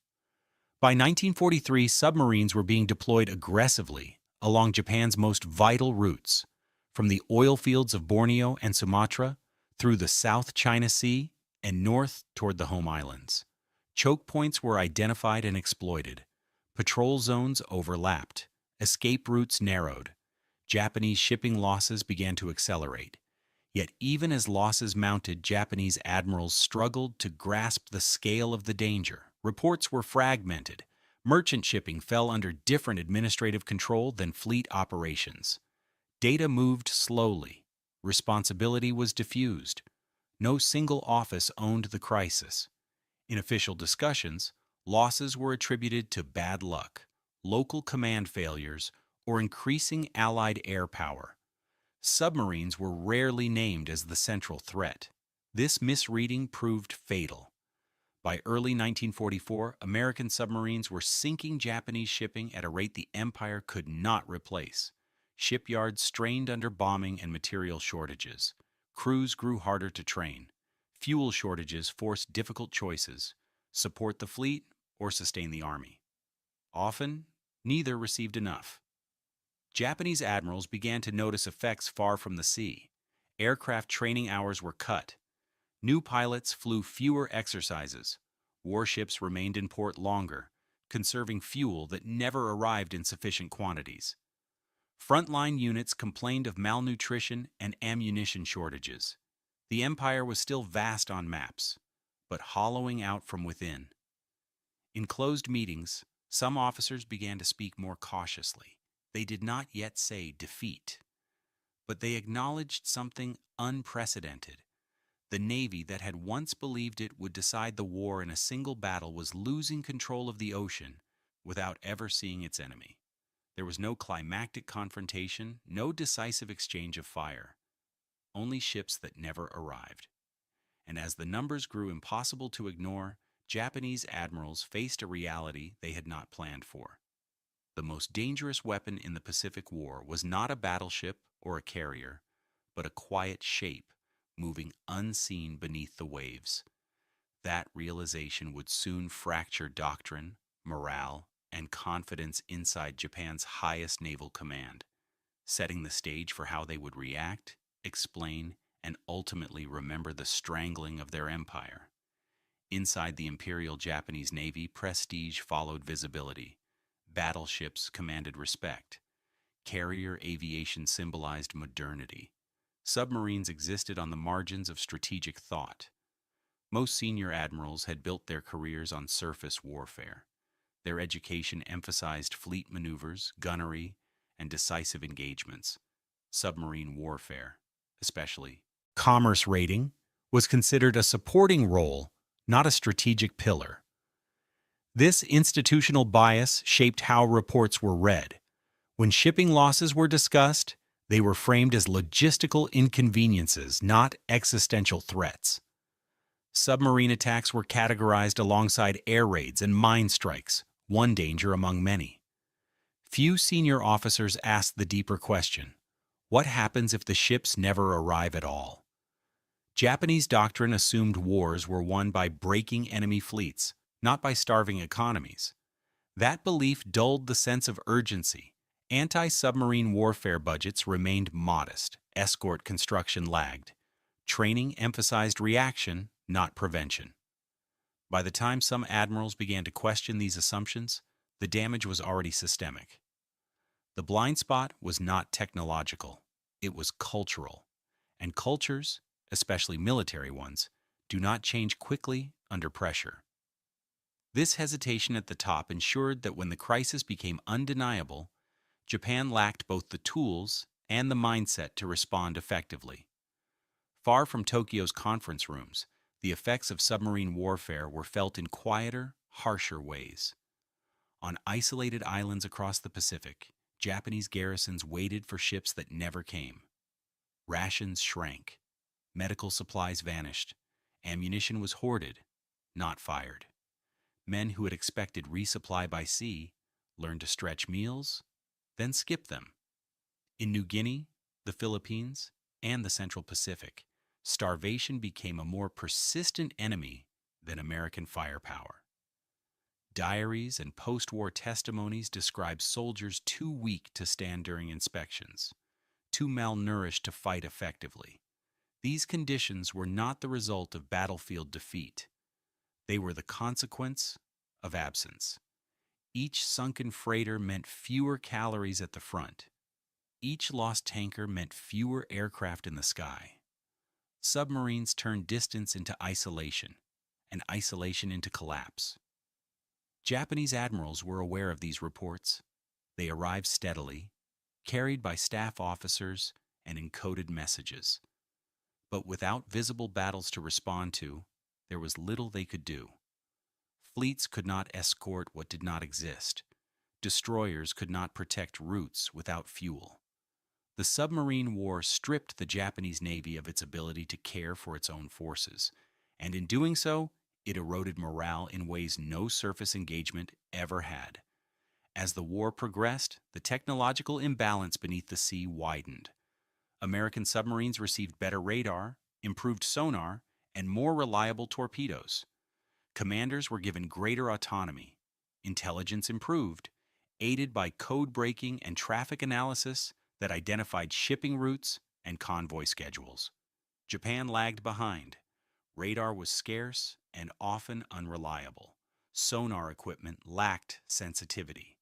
By 1943, submarines were being deployed aggressively along Japan's most vital routes, from the oil fields of Borneo and Sumatra through the South China Sea and north toward the home islands. Choke points were identified and exploited. Patrol zones overlapped. Escape routes narrowed. Japanese shipping losses began to accelerate. Yet even as losses mounted, Japanese admirals struggled to grasp the scale of the danger. Reports were fragmented. Merchant shipping fell under different administrative control than fleet operations. Data moved slowly. Responsibility was diffused. No single office owned the crisis. In official discussions, losses were attributed to bad luck, local command failures, or increasing Allied air power. Submarines were rarely named as the central threat. This misreading proved fatal. By early 1944, American submarines were sinking Japanese shipping at a rate the Empire could not replace. Shipyards strained under bombing and material shortages. Crews grew harder to train. Fuel shortages forced difficult choices: support the fleet or sustain the army. Often, neither received enough. Japanese admirals began to notice effects far from the sea. Aircraft training hours were cut. New pilots flew fewer exercises. Warships remained in port longer, conserving fuel that never arrived in sufficient quantities. Frontline units complained of malnutrition and ammunition shortages. The empire was still vast on maps, but hollowing out from within. In closed meetings, some officers began to speak more cautiously. They did not yet say defeat, but they acknowledged something unprecedented. The Navy that had once believed it would decide the war in a single battle was losing control of the ocean without ever seeing its enemy. There was no climactic confrontation, no decisive exchange of fire, only ships that never arrived. And as the numbers grew impossible to ignore, Japanese admirals faced a reality they had not planned for. The most dangerous weapon in the Pacific War was not a battleship or a carrier, but a quiet shape moving unseen beneath the waves. That realization would soon fracture doctrine, morale, and confidence inside Japan's highest naval command, setting the stage for how they would react, explain, and ultimately remember the strangling of their empire. Inside the Imperial Japanese Navy, prestige followed visibility. Battleships commanded respect. Carrier aviation symbolized modernity. Submarines existed on the margins of strategic thought. Most senior admirals had built their careers on surface warfare. Their education emphasized fleet maneuvers, gunnery, and decisive engagements. Submarine warfare, especially commerce raiding, was considered a supporting role, not a strategic pillar. This institutional bias shaped how reports were read. When shipping losses were discussed, they were framed as logistical inconveniences, not existential threats. Submarine attacks were categorized alongside air raids and mine strikes, one danger among many. Few senior officers asked the deeper question: what happens if the ships never arrive at all? Japanese doctrine assumed wars were won by breaking enemy fleets, not by starving economies. That belief dulled the sense of urgency. Anti-submarine warfare budgets remained modest. Escort construction lagged. Training emphasized reaction, not prevention. By the time some admirals began to question these assumptions, the damage was already systemic. The blind spot was not technological, it was cultural. And cultures, especially military ones, do not change quickly under pressure. This hesitation at the top ensured that when the crisis became undeniable, Japan lacked both the tools and the mindset to respond effectively. Far from Tokyo's conference rooms, the effects of submarine warfare were felt in quieter, harsher ways. On isolated islands across the Pacific, Japanese garrisons waited for ships that never came. Rations shrank. Medical supplies vanished. Ammunition was hoarded, not fired. Men who had expected resupply by sea learned to stretch meals, then skip them. In New Guinea, the Philippines, and the Central Pacific, starvation became a more persistent enemy than American firepower. Diaries and post-war testimonies describe soldiers too weak to stand during inspections, too malnourished to fight effectively. These conditions were not the result of battlefield defeat. They were the consequence of absence. Each sunken freighter meant fewer calories at the front. Each lost tanker meant fewer aircraft in the sky. Submarines turned distance into isolation, and isolation into collapse. Japanese admirals were aware of these reports. They arrived steadily, carried by staff officers and encoded messages. But without visible battles to respond to, there was little they could do. Fleets could not escort what did not exist. Destroyers could not protect routes without fuel. The submarine war stripped the Japanese Navy of its ability to care for its own forces, and in doing so, it eroded morale in ways no surface engagement ever had. As the war progressed, the technological imbalance beneath the sea widened. American submarines received better radar, improved sonar, and more reliable torpedoes. Commanders were given greater autonomy. Intelligence improved, aided by code breaking and traffic analysis that identified shipping routes and convoy schedules. Japan lagged behind. Radar was scarce and often unreliable. Sonar equipment lacked sensitivity.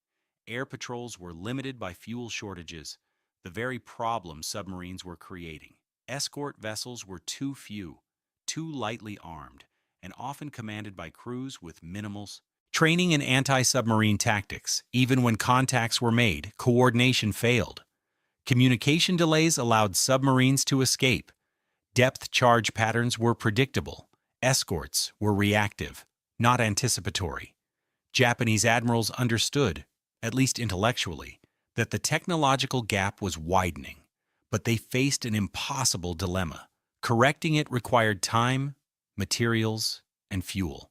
Air patrols were limited by fuel shortages, the very problem submarines were creating. Escort vessels were too few, too lightly armed, and often commanded by crews with minimal training in anti-submarine tactics. Even when contacts were made, coordination failed. Communication delays allowed submarines to escape. Depth charge patterns were predictable. Escorts were reactive, not anticipatory. Japanese admirals understood, at least intellectually, that the technological gap was widening, but they faced an impossible dilemma. Correcting it required time, materials, and fuel,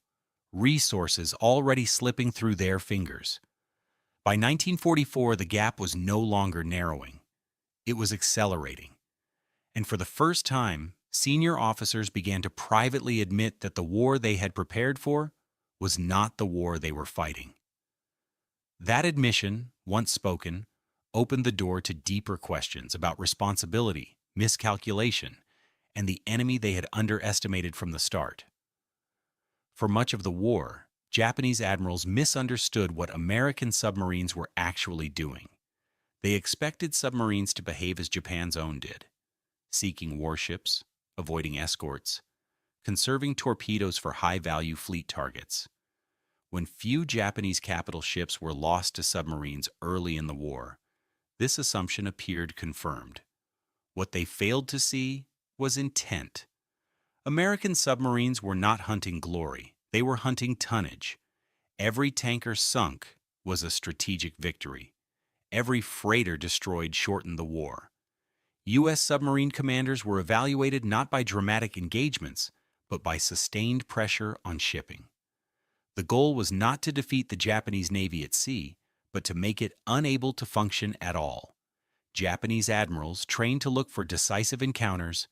resources already slipping through their fingers. By 1944, the gap was no longer narrowing. It was accelerating. And for the first time, senior officers began to privately admit that the war they had prepared for was not the war they were fighting. That admission, once spoken, opened the door to deeper questions about responsibility, miscalculation, and the enemy they had underestimated from the start. For much of the war, Japanese admirals misunderstood what American submarines were actually doing. They expected submarines to behave as Japan's own did, seeking warships, avoiding escorts, conserving torpedoes for high-value fleet targets. When few Japanese capital ships were lost to submarines early in the war, this assumption appeared confirmed. What they failed to see was intent. American submarines were not hunting glory, they were hunting tonnage. Every tanker sunk was a strategic victory. Every freighter destroyed shortened the war. U.S. submarine commanders were evaluated not by dramatic engagements, but by sustained pressure on shipping. The goal was not to defeat the Japanese Navy at sea, but to make it unable to function at all. Japanese admirals, trained to look for decisive encounters,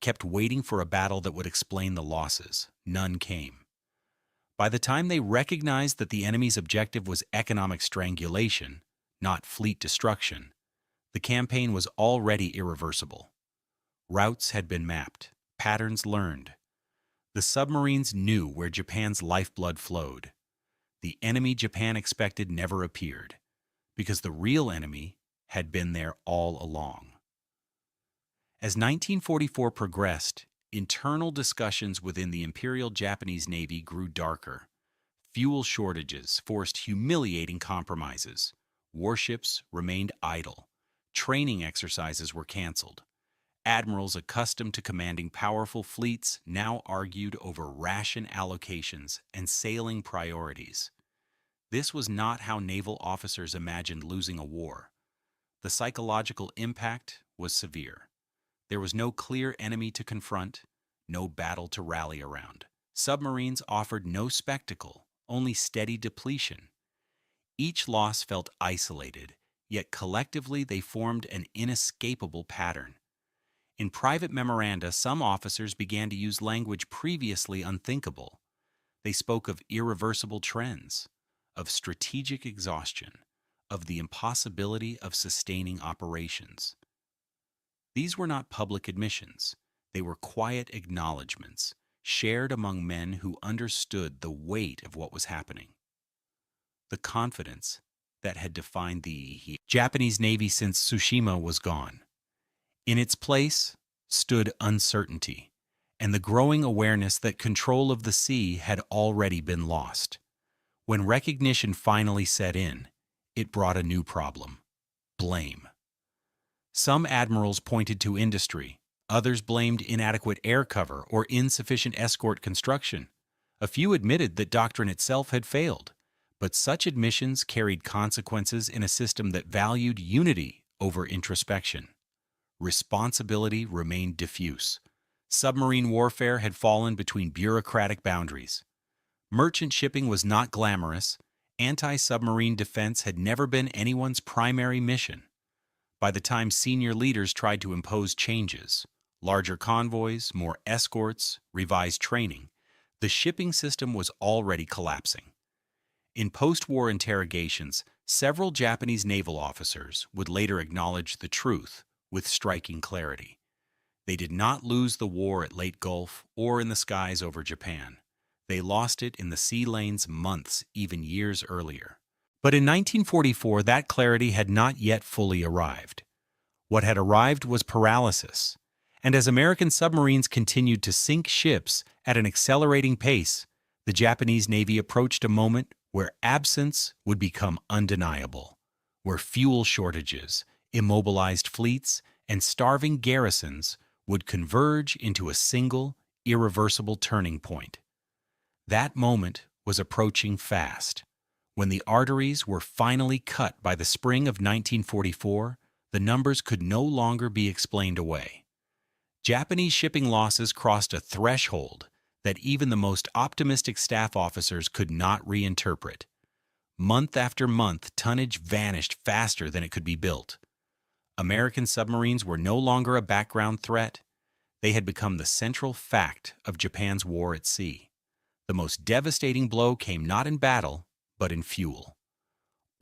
kept waiting for a battle that would explain the losses. None came. By the time they recognized that the enemy's objective was economic strangulation, not fleet destruction, the campaign was already irreversible. Routes had been mapped, patterns learned. The submarines knew where Japan's lifeblood flowed. The enemy Japan expected never appeared, because the real enemy had been there all along. As 1944 progressed, internal discussions within the Imperial Japanese Navy grew darker. Fuel shortages forced humiliating compromises. Warships remained idle. Training exercises were canceled. Admirals accustomed to commanding powerful fleets now argued over ration allocations and sailing priorities. This was not how naval officers imagined losing a war. The psychological impact was severe. There was no clear enemy to confront, no battle to rally around. Submarines offered no spectacle, only steady depletion. Each loss felt isolated, yet collectively they formed an inescapable pattern. In private memoranda, some officers began to use language previously unthinkable. They spoke of irreversible trends, of strategic exhaustion, of the impossibility of sustaining operations. These were not public admissions. They were quiet acknowledgments, shared among men who understood the weight of what was happening. The confidence that had defined the Japanese Navy since Tsushima was gone. In its place stood uncertainty, and the growing awareness that control of the sea had already been lost. When recognition finally set in, it brought a new problem: blame. Some admirals pointed to industry, others blamed inadequate air cover or insufficient escort construction. A few admitted that doctrine itself had failed, but such admissions carried consequences in a system that valued unity over introspection. Responsibility remained diffuse. Submarine warfare had fallen between bureaucratic boundaries. Merchant shipping was not glamorous. Anti-submarine defense had never been anyone's primary mission. By the time senior leaders tried to impose changes, larger convoys, more escorts, revised training, the shipping system was already collapsing. In post-war interrogations, several Japanese naval officers would later acknowledge the truth with striking clarity. They did not lose the war at Leyte Gulf or in the skies over Japan. They lost it in the sea lanes months, even years earlier. But in 1944, that clarity had not yet fully arrived. What had arrived was paralysis. And as American submarines continued to sink ships at an accelerating pace, the Japanese Navy approached a moment where absence would become undeniable, where fuel shortages, immobilized fleets, and starving garrisons would converge into a single, irreversible turning point. That moment was approaching fast. When the arteries were finally cut by the spring of 1944, the numbers could no longer be explained away. Japanese shipping losses crossed a threshold that even the most optimistic staff officers could not reinterpret. Month after month, tonnage vanished faster than it could be built. American submarines were no longer a background threat. They had become the central fact of Japan's war at sea. The most devastating blow came not in battle, but in fuel.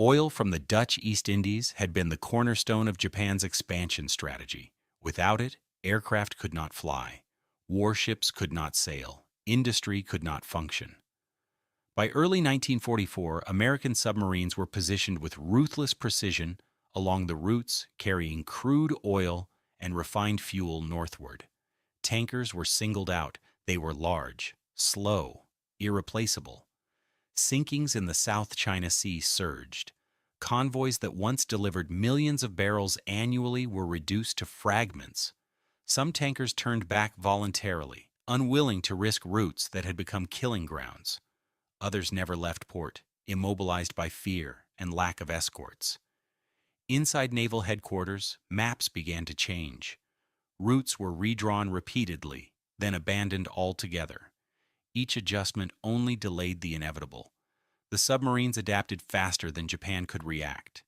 Oil from the Dutch East Indies had been the cornerstone of Japan's expansion strategy. Without it, aircraft could not fly. Warships could not sail. Industry could not function. By early 1944, American submarines were positioned with ruthless precision along the routes carrying crude oil and refined fuel northward. Tankers were singled out. They were large, slow, irreplaceable. Sinkings in the South China Sea surged. Convoys that once delivered millions of barrels annually were reduced to fragments. Some tankers turned back voluntarily, unwilling to risk routes that had become killing grounds. Others never left port, immobilized by fear and lack of escorts. Inside naval headquarters, maps began to change. Routes were redrawn repeatedly, then abandoned altogether. Each adjustment only delayed the inevitable. The submarines adapted faster than Japan could react.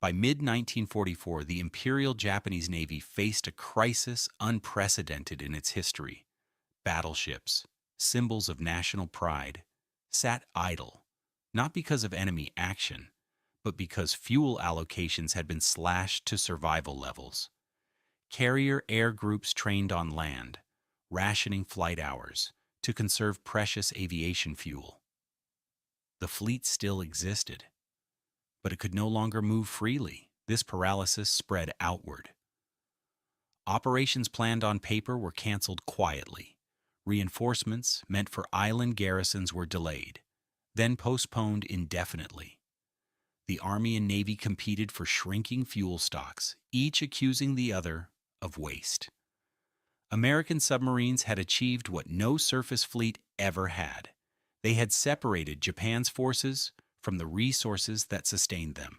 By mid-1944, the Imperial Japanese Navy faced a crisis unprecedented in its history. Battleships, symbols of national pride, sat idle, not because of enemy action, but because fuel allocations had been slashed to survival levels. Carrier air groups trained on land, rationing flight hours to conserve precious aviation fuel. The fleet still existed, but it could no longer move freely. This paralysis spread outward. Operations planned on paper were canceled quietly. Reinforcements meant for island garrisons were delayed, then postponed indefinitely. The Army and Navy competed for shrinking fuel stocks, each accusing the other of waste. American submarines had achieved what no surface fleet ever had. They had separated Japan's forces from the resources that sustained them.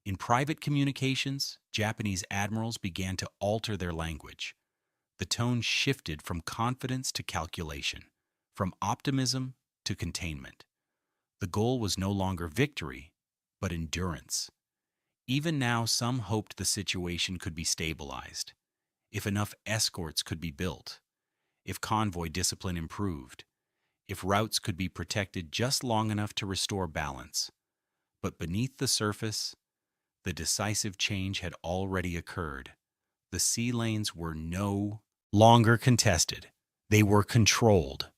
In private communications, Japanese admirals began to alter their language. The tone shifted from confidence to calculation, from optimism to containment. The goal was no longer victory, but endurance. Even now, some hoped the situation could be stabilized, if enough escorts could be built, if convoy discipline improved, if routes could be protected just long enough to restore balance. But beneath the surface, the decisive change had already occurred. The sea lanes were no longer contested. They were controlled.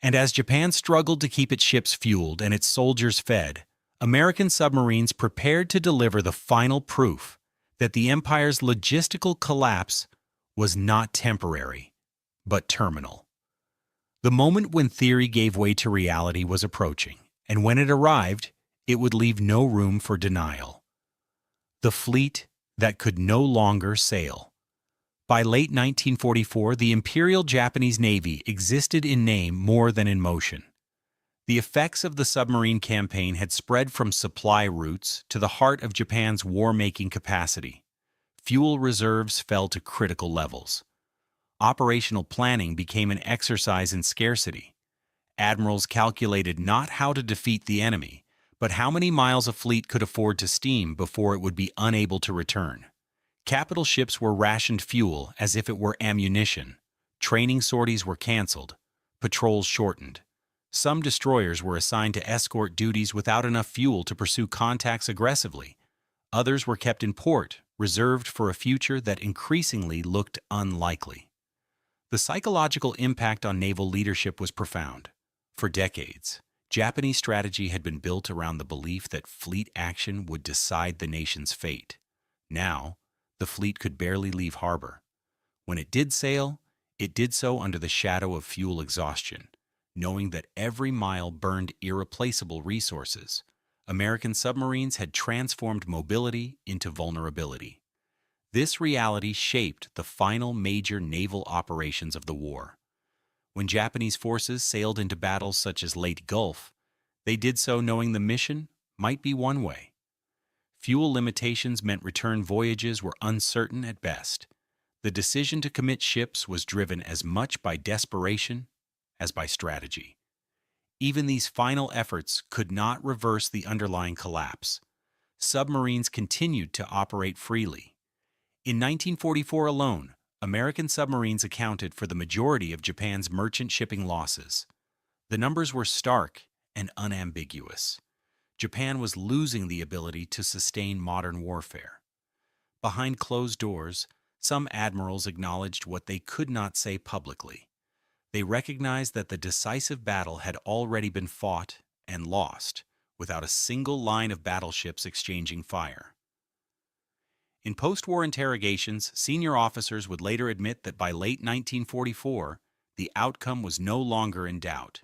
And as Japan struggled to keep its ships fueled and its soldiers fed, American submarines prepared to deliver the final proof that the empire's logistical collapse was not temporary, but terminal. The moment when theory gave way to reality was approaching, and when it arrived, it would leave no room for denial. The fleet that could no longer sail. By late 1944, the Imperial Japanese Navy existed in name more than in motion. The effects of the submarine campaign had spread from supply routes to the heart of Japan's war-making capacity. Fuel reserves fell to critical levels. Operational planning became an exercise in scarcity. Admirals calculated not how to defeat the enemy, but how many miles a fleet could afford to steam before it would be unable to return. Capital ships were rationed fuel as if it were ammunition. Training sorties were canceled. Patrols shortened. Some destroyers were assigned to escort duties without enough fuel to pursue contacts aggressively. Others were kept in port, reserved for a future that increasingly looked unlikely. The psychological impact on naval leadership was profound. For decades, Japanese strategy had been built around the belief that fleet action would decide the nation's fate. Now, the fleet could barely leave harbor. When it did sail, it did so under the shadow of fuel exhaustion, knowing that every mile burned irreplaceable resources. American submarines had transformed mobility into vulnerability. This reality shaped the final major naval operations of the war. When Japanese forces sailed into battles such as Leyte Gulf, they did so knowing the mission might be one way. Fuel limitations meant return voyages were uncertain at best. The decision to commit ships was driven as much by desperation as by strategy. Even these final efforts could not reverse the underlying collapse. Submarines continued to operate freely. In 1944 alone, American submarines accounted for the majority of Japan's merchant shipping losses. The numbers were stark and unambiguous. Japan was losing the ability to sustain modern warfare. Behind closed doors, some admirals acknowledged what they could not say publicly. They recognized that the decisive battle had already been fought and lost, without a single line of battleships exchanging fire. In post-war interrogations, senior officers would later admit that by late 1944, the outcome was no longer in doubt.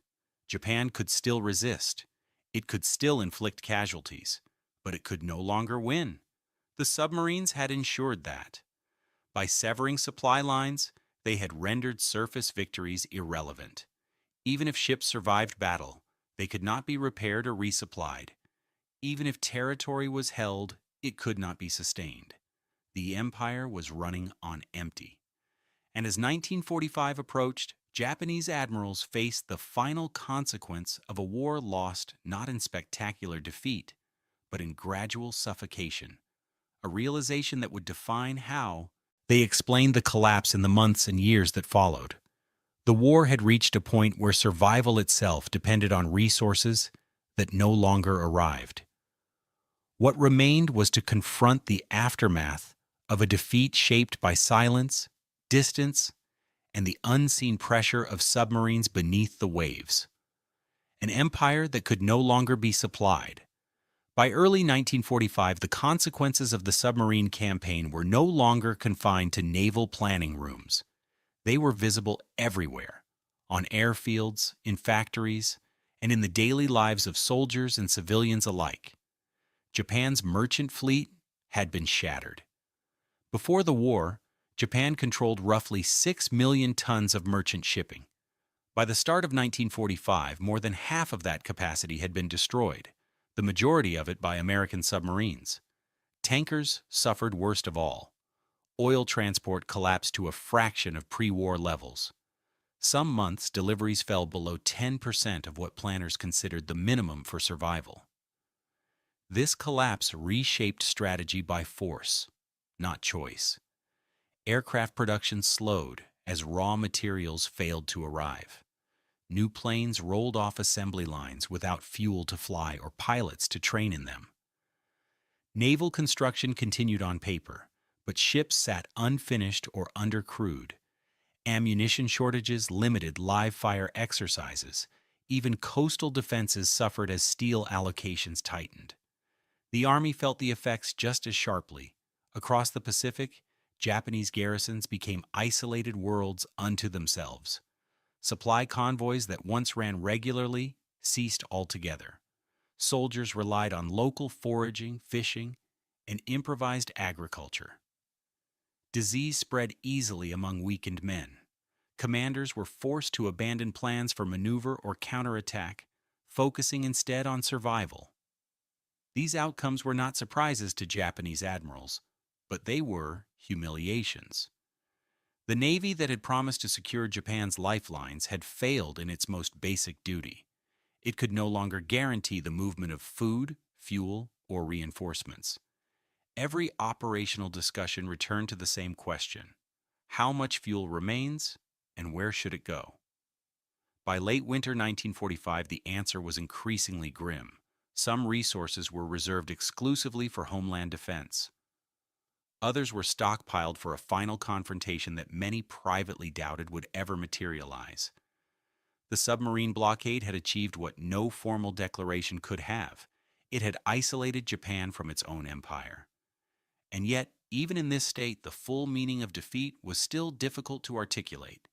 Japan could still resist. It could still inflict casualties, but it could no longer win. The submarines had ensured that. By severing supply lines, they had rendered surface victories irrelevant. Even if ships survived battle, They could not be repaired or resupplied. Even if territory was held, it could not be sustained. The empire was running on empty. And as 1945 approached, Japanese admirals faced the final consequence of a war lost not in spectacular defeat, but in gradual suffocation, a realization that would define how they explained the collapse in the months and years that followed. The war had reached a point where survival itself depended on resources that no longer arrived. What remained was to confront the aftermath of a defeat shaped by silence, distance, and the unseen pressure of submarines beneath the waves. An empire that could no longer be supplied. By early 1945, the consequences of the submarine campaign were no longer confined to naval planning rooms. They were visible everywhere, on airfields, in factories, and in the daily lives of soldiers and civilians alike. Japan's merchant fleet had been shattered. Before the war, Japan controlled roughly 6 million tons of merchant shipping. By the start of 1945, more than half of that capacity had been destroyed, the majority of it by American submarines. Tankers suffered worst of all. Oil transport collapsed to a fraction of pre-war levels. Some months, deliveries fell below 10% of what planners considered the minimum for survival. This collapse reshaped strategy by force, not choice. Aircraft production slowed as raw materials failed to arrive. New planes rolled off assembly lines without fuel to fly or pilots to train in them. Naval construction continued on paper, but ships sat unfinished or undercrewed. Ammunition shortages limited live-fire exercises. Even coastal defenses suffered as steel allocations tightened. The Army felt the effects just as sharply. Across the Pacific, Japanese garrisons became isolated worlds unto themselves. Supply convoys that once ran regularly ceased altogether. Soldiers relied on local foraging, fishing, and improvised agriculture. Disease spread easily among weakened men. Commanders were forced to abandon plans for maneuver or counterattack, focusing instead on survival. These outcomes were not surprises to Japanese admirals, but they were humiliations. The Navy that had promised to secure Japan's lifelines had failed in its most basic duty. It could no longer guarantee the movement of food, fuel, or reinforcements. Every operational discussion returned to the same question: how much fuel remains, and where should it go? By late winter 1945, the answer was increasingly grim. Some resources were reserved exclusively for homeland defense. Others were stockpiled for a final confrontation that many privately doubted would ever materialize. The submarine blockade had achieved what no formal declaration could have. It had isolated Japan from its own empire. And yet, even in this state, the full meaning of defeat was still difficult to articulate.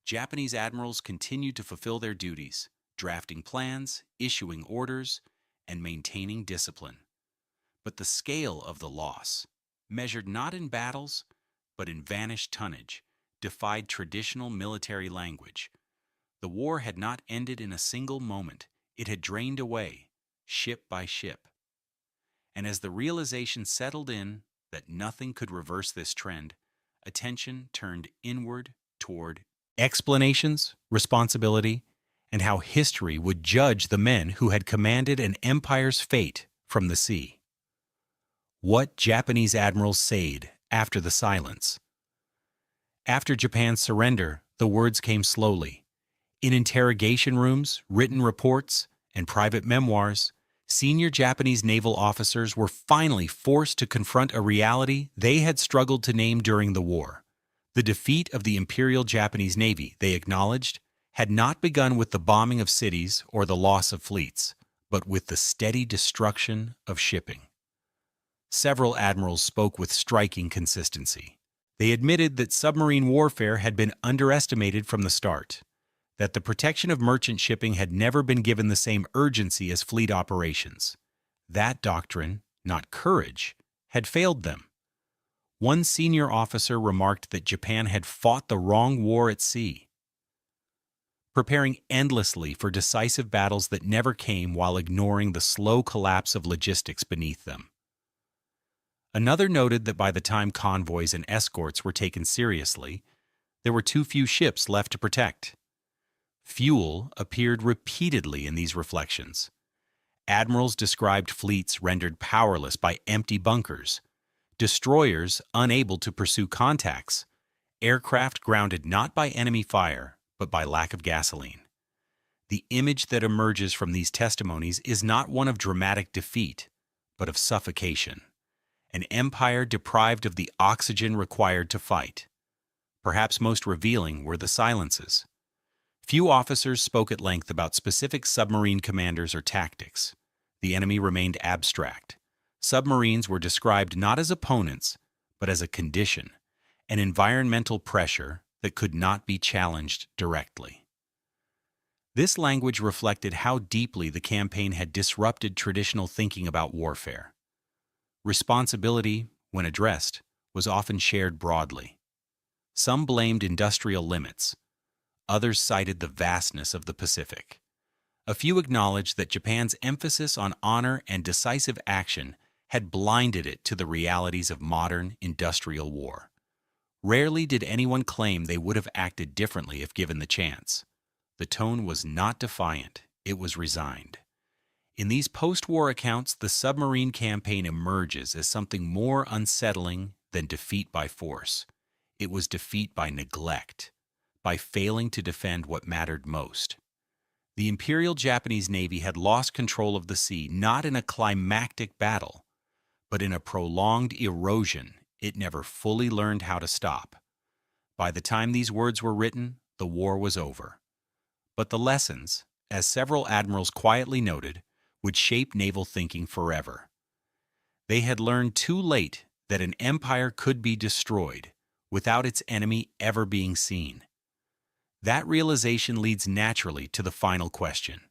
Japanese admirals continued to fulfill their duties, drafting plans, issuing orders, and maintaining discipline. But the scale of the loss, measured not in battles, but in vanished tonnage, defied traditional military language. The war had not ended in a single moment. It had drained away, ship by ship. And as the realization settled in that nothing could reverse this trend, attention turned inward toward explanations, responsibility, and how history would judge the men who had commanded an empire's fate from the sea. What Japanese admirals said after the silence. After Japan's surrender, the words came slowly. In interrogation rooms, written reports, and private memoirs, senior Japanese naval officers were finally forced to confront a reality they had struggled to name during the war. The defeat of the Imperial Japanese Navy, they acknowledged, had not begun with the bombing of cities or the loss of fleets, but with the steady destruction of shipping. Several admirals spoke with striking consistency. They admitted that submarine warfare had been underestimated from the start, that the protection of merchant shipping had never been given the same urgency as fleet operations. That doctrine, not courage, had failed them. One senior officer remarked that Japan had fought the wrong war at sea. preparing endlessly for decisive battles that never came while ignoring the slow collapse of logistics beneath them. Another noted that by the time convoys and escorts were taken seriously, there were too few ships left to protect. Fuel appeared repeatedly in these reflections. Admirals described fleets rendered powerless by empty bunkers, destroyers unable to pursue contacts, aircraft grounded not by enemy fire, but by lack of gasoline. The image that emerges from these testimonies is not one of dramatic defeat, but of suffocation. An empire deprived of the oxygen required to fight. Perhaps most revealing were the silences. Few officers spoke at length about specific submarine commanders or tactics. The enemy remained abstract. Submarines were described not as opponents, but as a condition, an environmental pressure that could not be challenged directly. This language reflected how deeply the campaign had disrupted traditional thinking about warfare. Responsibility, when addressed, was often shared broadly. Some blamed industrial limits. Others cited the vastness of the Pacific. A few acknowledged that Japan's emphasis on honor and decisive action had blinded it to the realities of modern industrial war. Rarely did anyone claim they would have acted differently if given the chance. The tone was not defiant, it was resigned. In these post-war accounts, the submarine campaign emerges as something more unsettling than defeat by force. It was defeat by neglect, by failing to defend what mattered most. The Imperial Japanese Navy had lost control of the sea not in a climactic battle, but in a prolonged erosion it never fully learned how to stop. By the time these words were written, the war was over. But the lessons, as several admirals quietly noted, would shape naval thinking forever. They had learned too late that an empire could be destroyed without its enemy ever being seen. That realization leads naturally to the final question: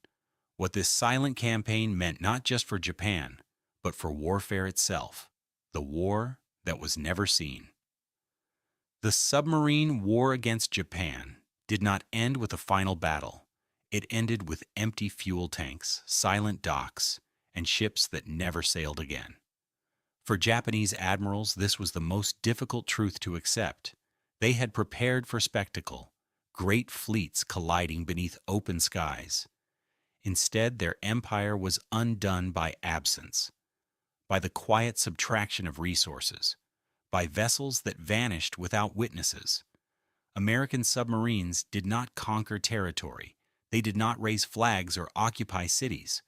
what this silent campaign meant not just for Japan, but for warfare itself, the war that was never seen. The submarine war against Japan did not end with a final battle. It ended with empty fuel tanks, silent docks, and ships that never sailed again. For Japanese admirals, this was the most difficult truth to accept. They had prepared for spectacle, great fleets colliding beneath open skies. Instead, their empire was undone by absence, by the quiet subtraction of resources, by vessels that vanished without witnesses. American submarines did not conquer territory. They did not raise flags or occupy cities.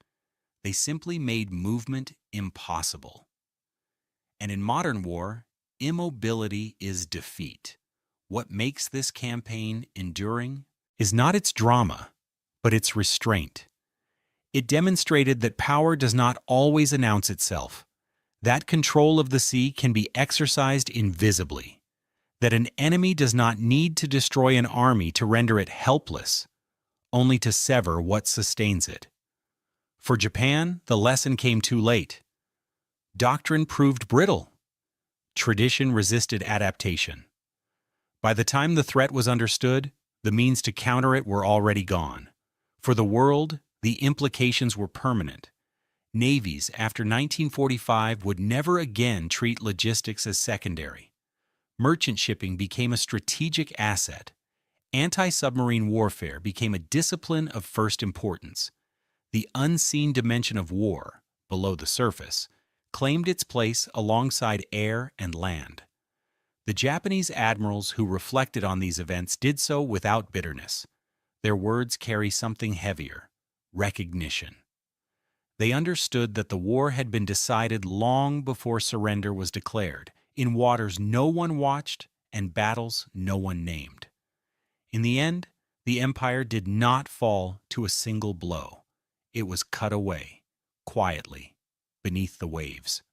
They simply made movement impossible. And in modern war, immobility is defeat. What makes this campaign enduring is not its drama, but its restraint. It demonstrated that power does not always announce itself, that control of the sea can be exercised invisibly, that an enemy does not need to destroy an army to render it helpless, only to sever what sustains it. For Japan, the lesson came too late. Doctrine proved brittle. Tradition resisted adaptation. By the time the threat was understood, the means to counter it were already gone. For the world, the implications were permanent. Navies after 1945 would never again treat logistics as secondary. Merchant shipping became a strategic asset. Anti-submarine warfare became a discipline of first importance. The unseen dimension of war, below the surface, claimed its place alongside air and land. The Japanese admirals who reflected on these events did so without bitterness. Their words carry something heavier: recognition. They understood that the war had been decided long before surrender was declared, in waters no one watched and battles no one named. In the end, the empire did not fall to a single blow. It was cut away, quietly, beneath the waves.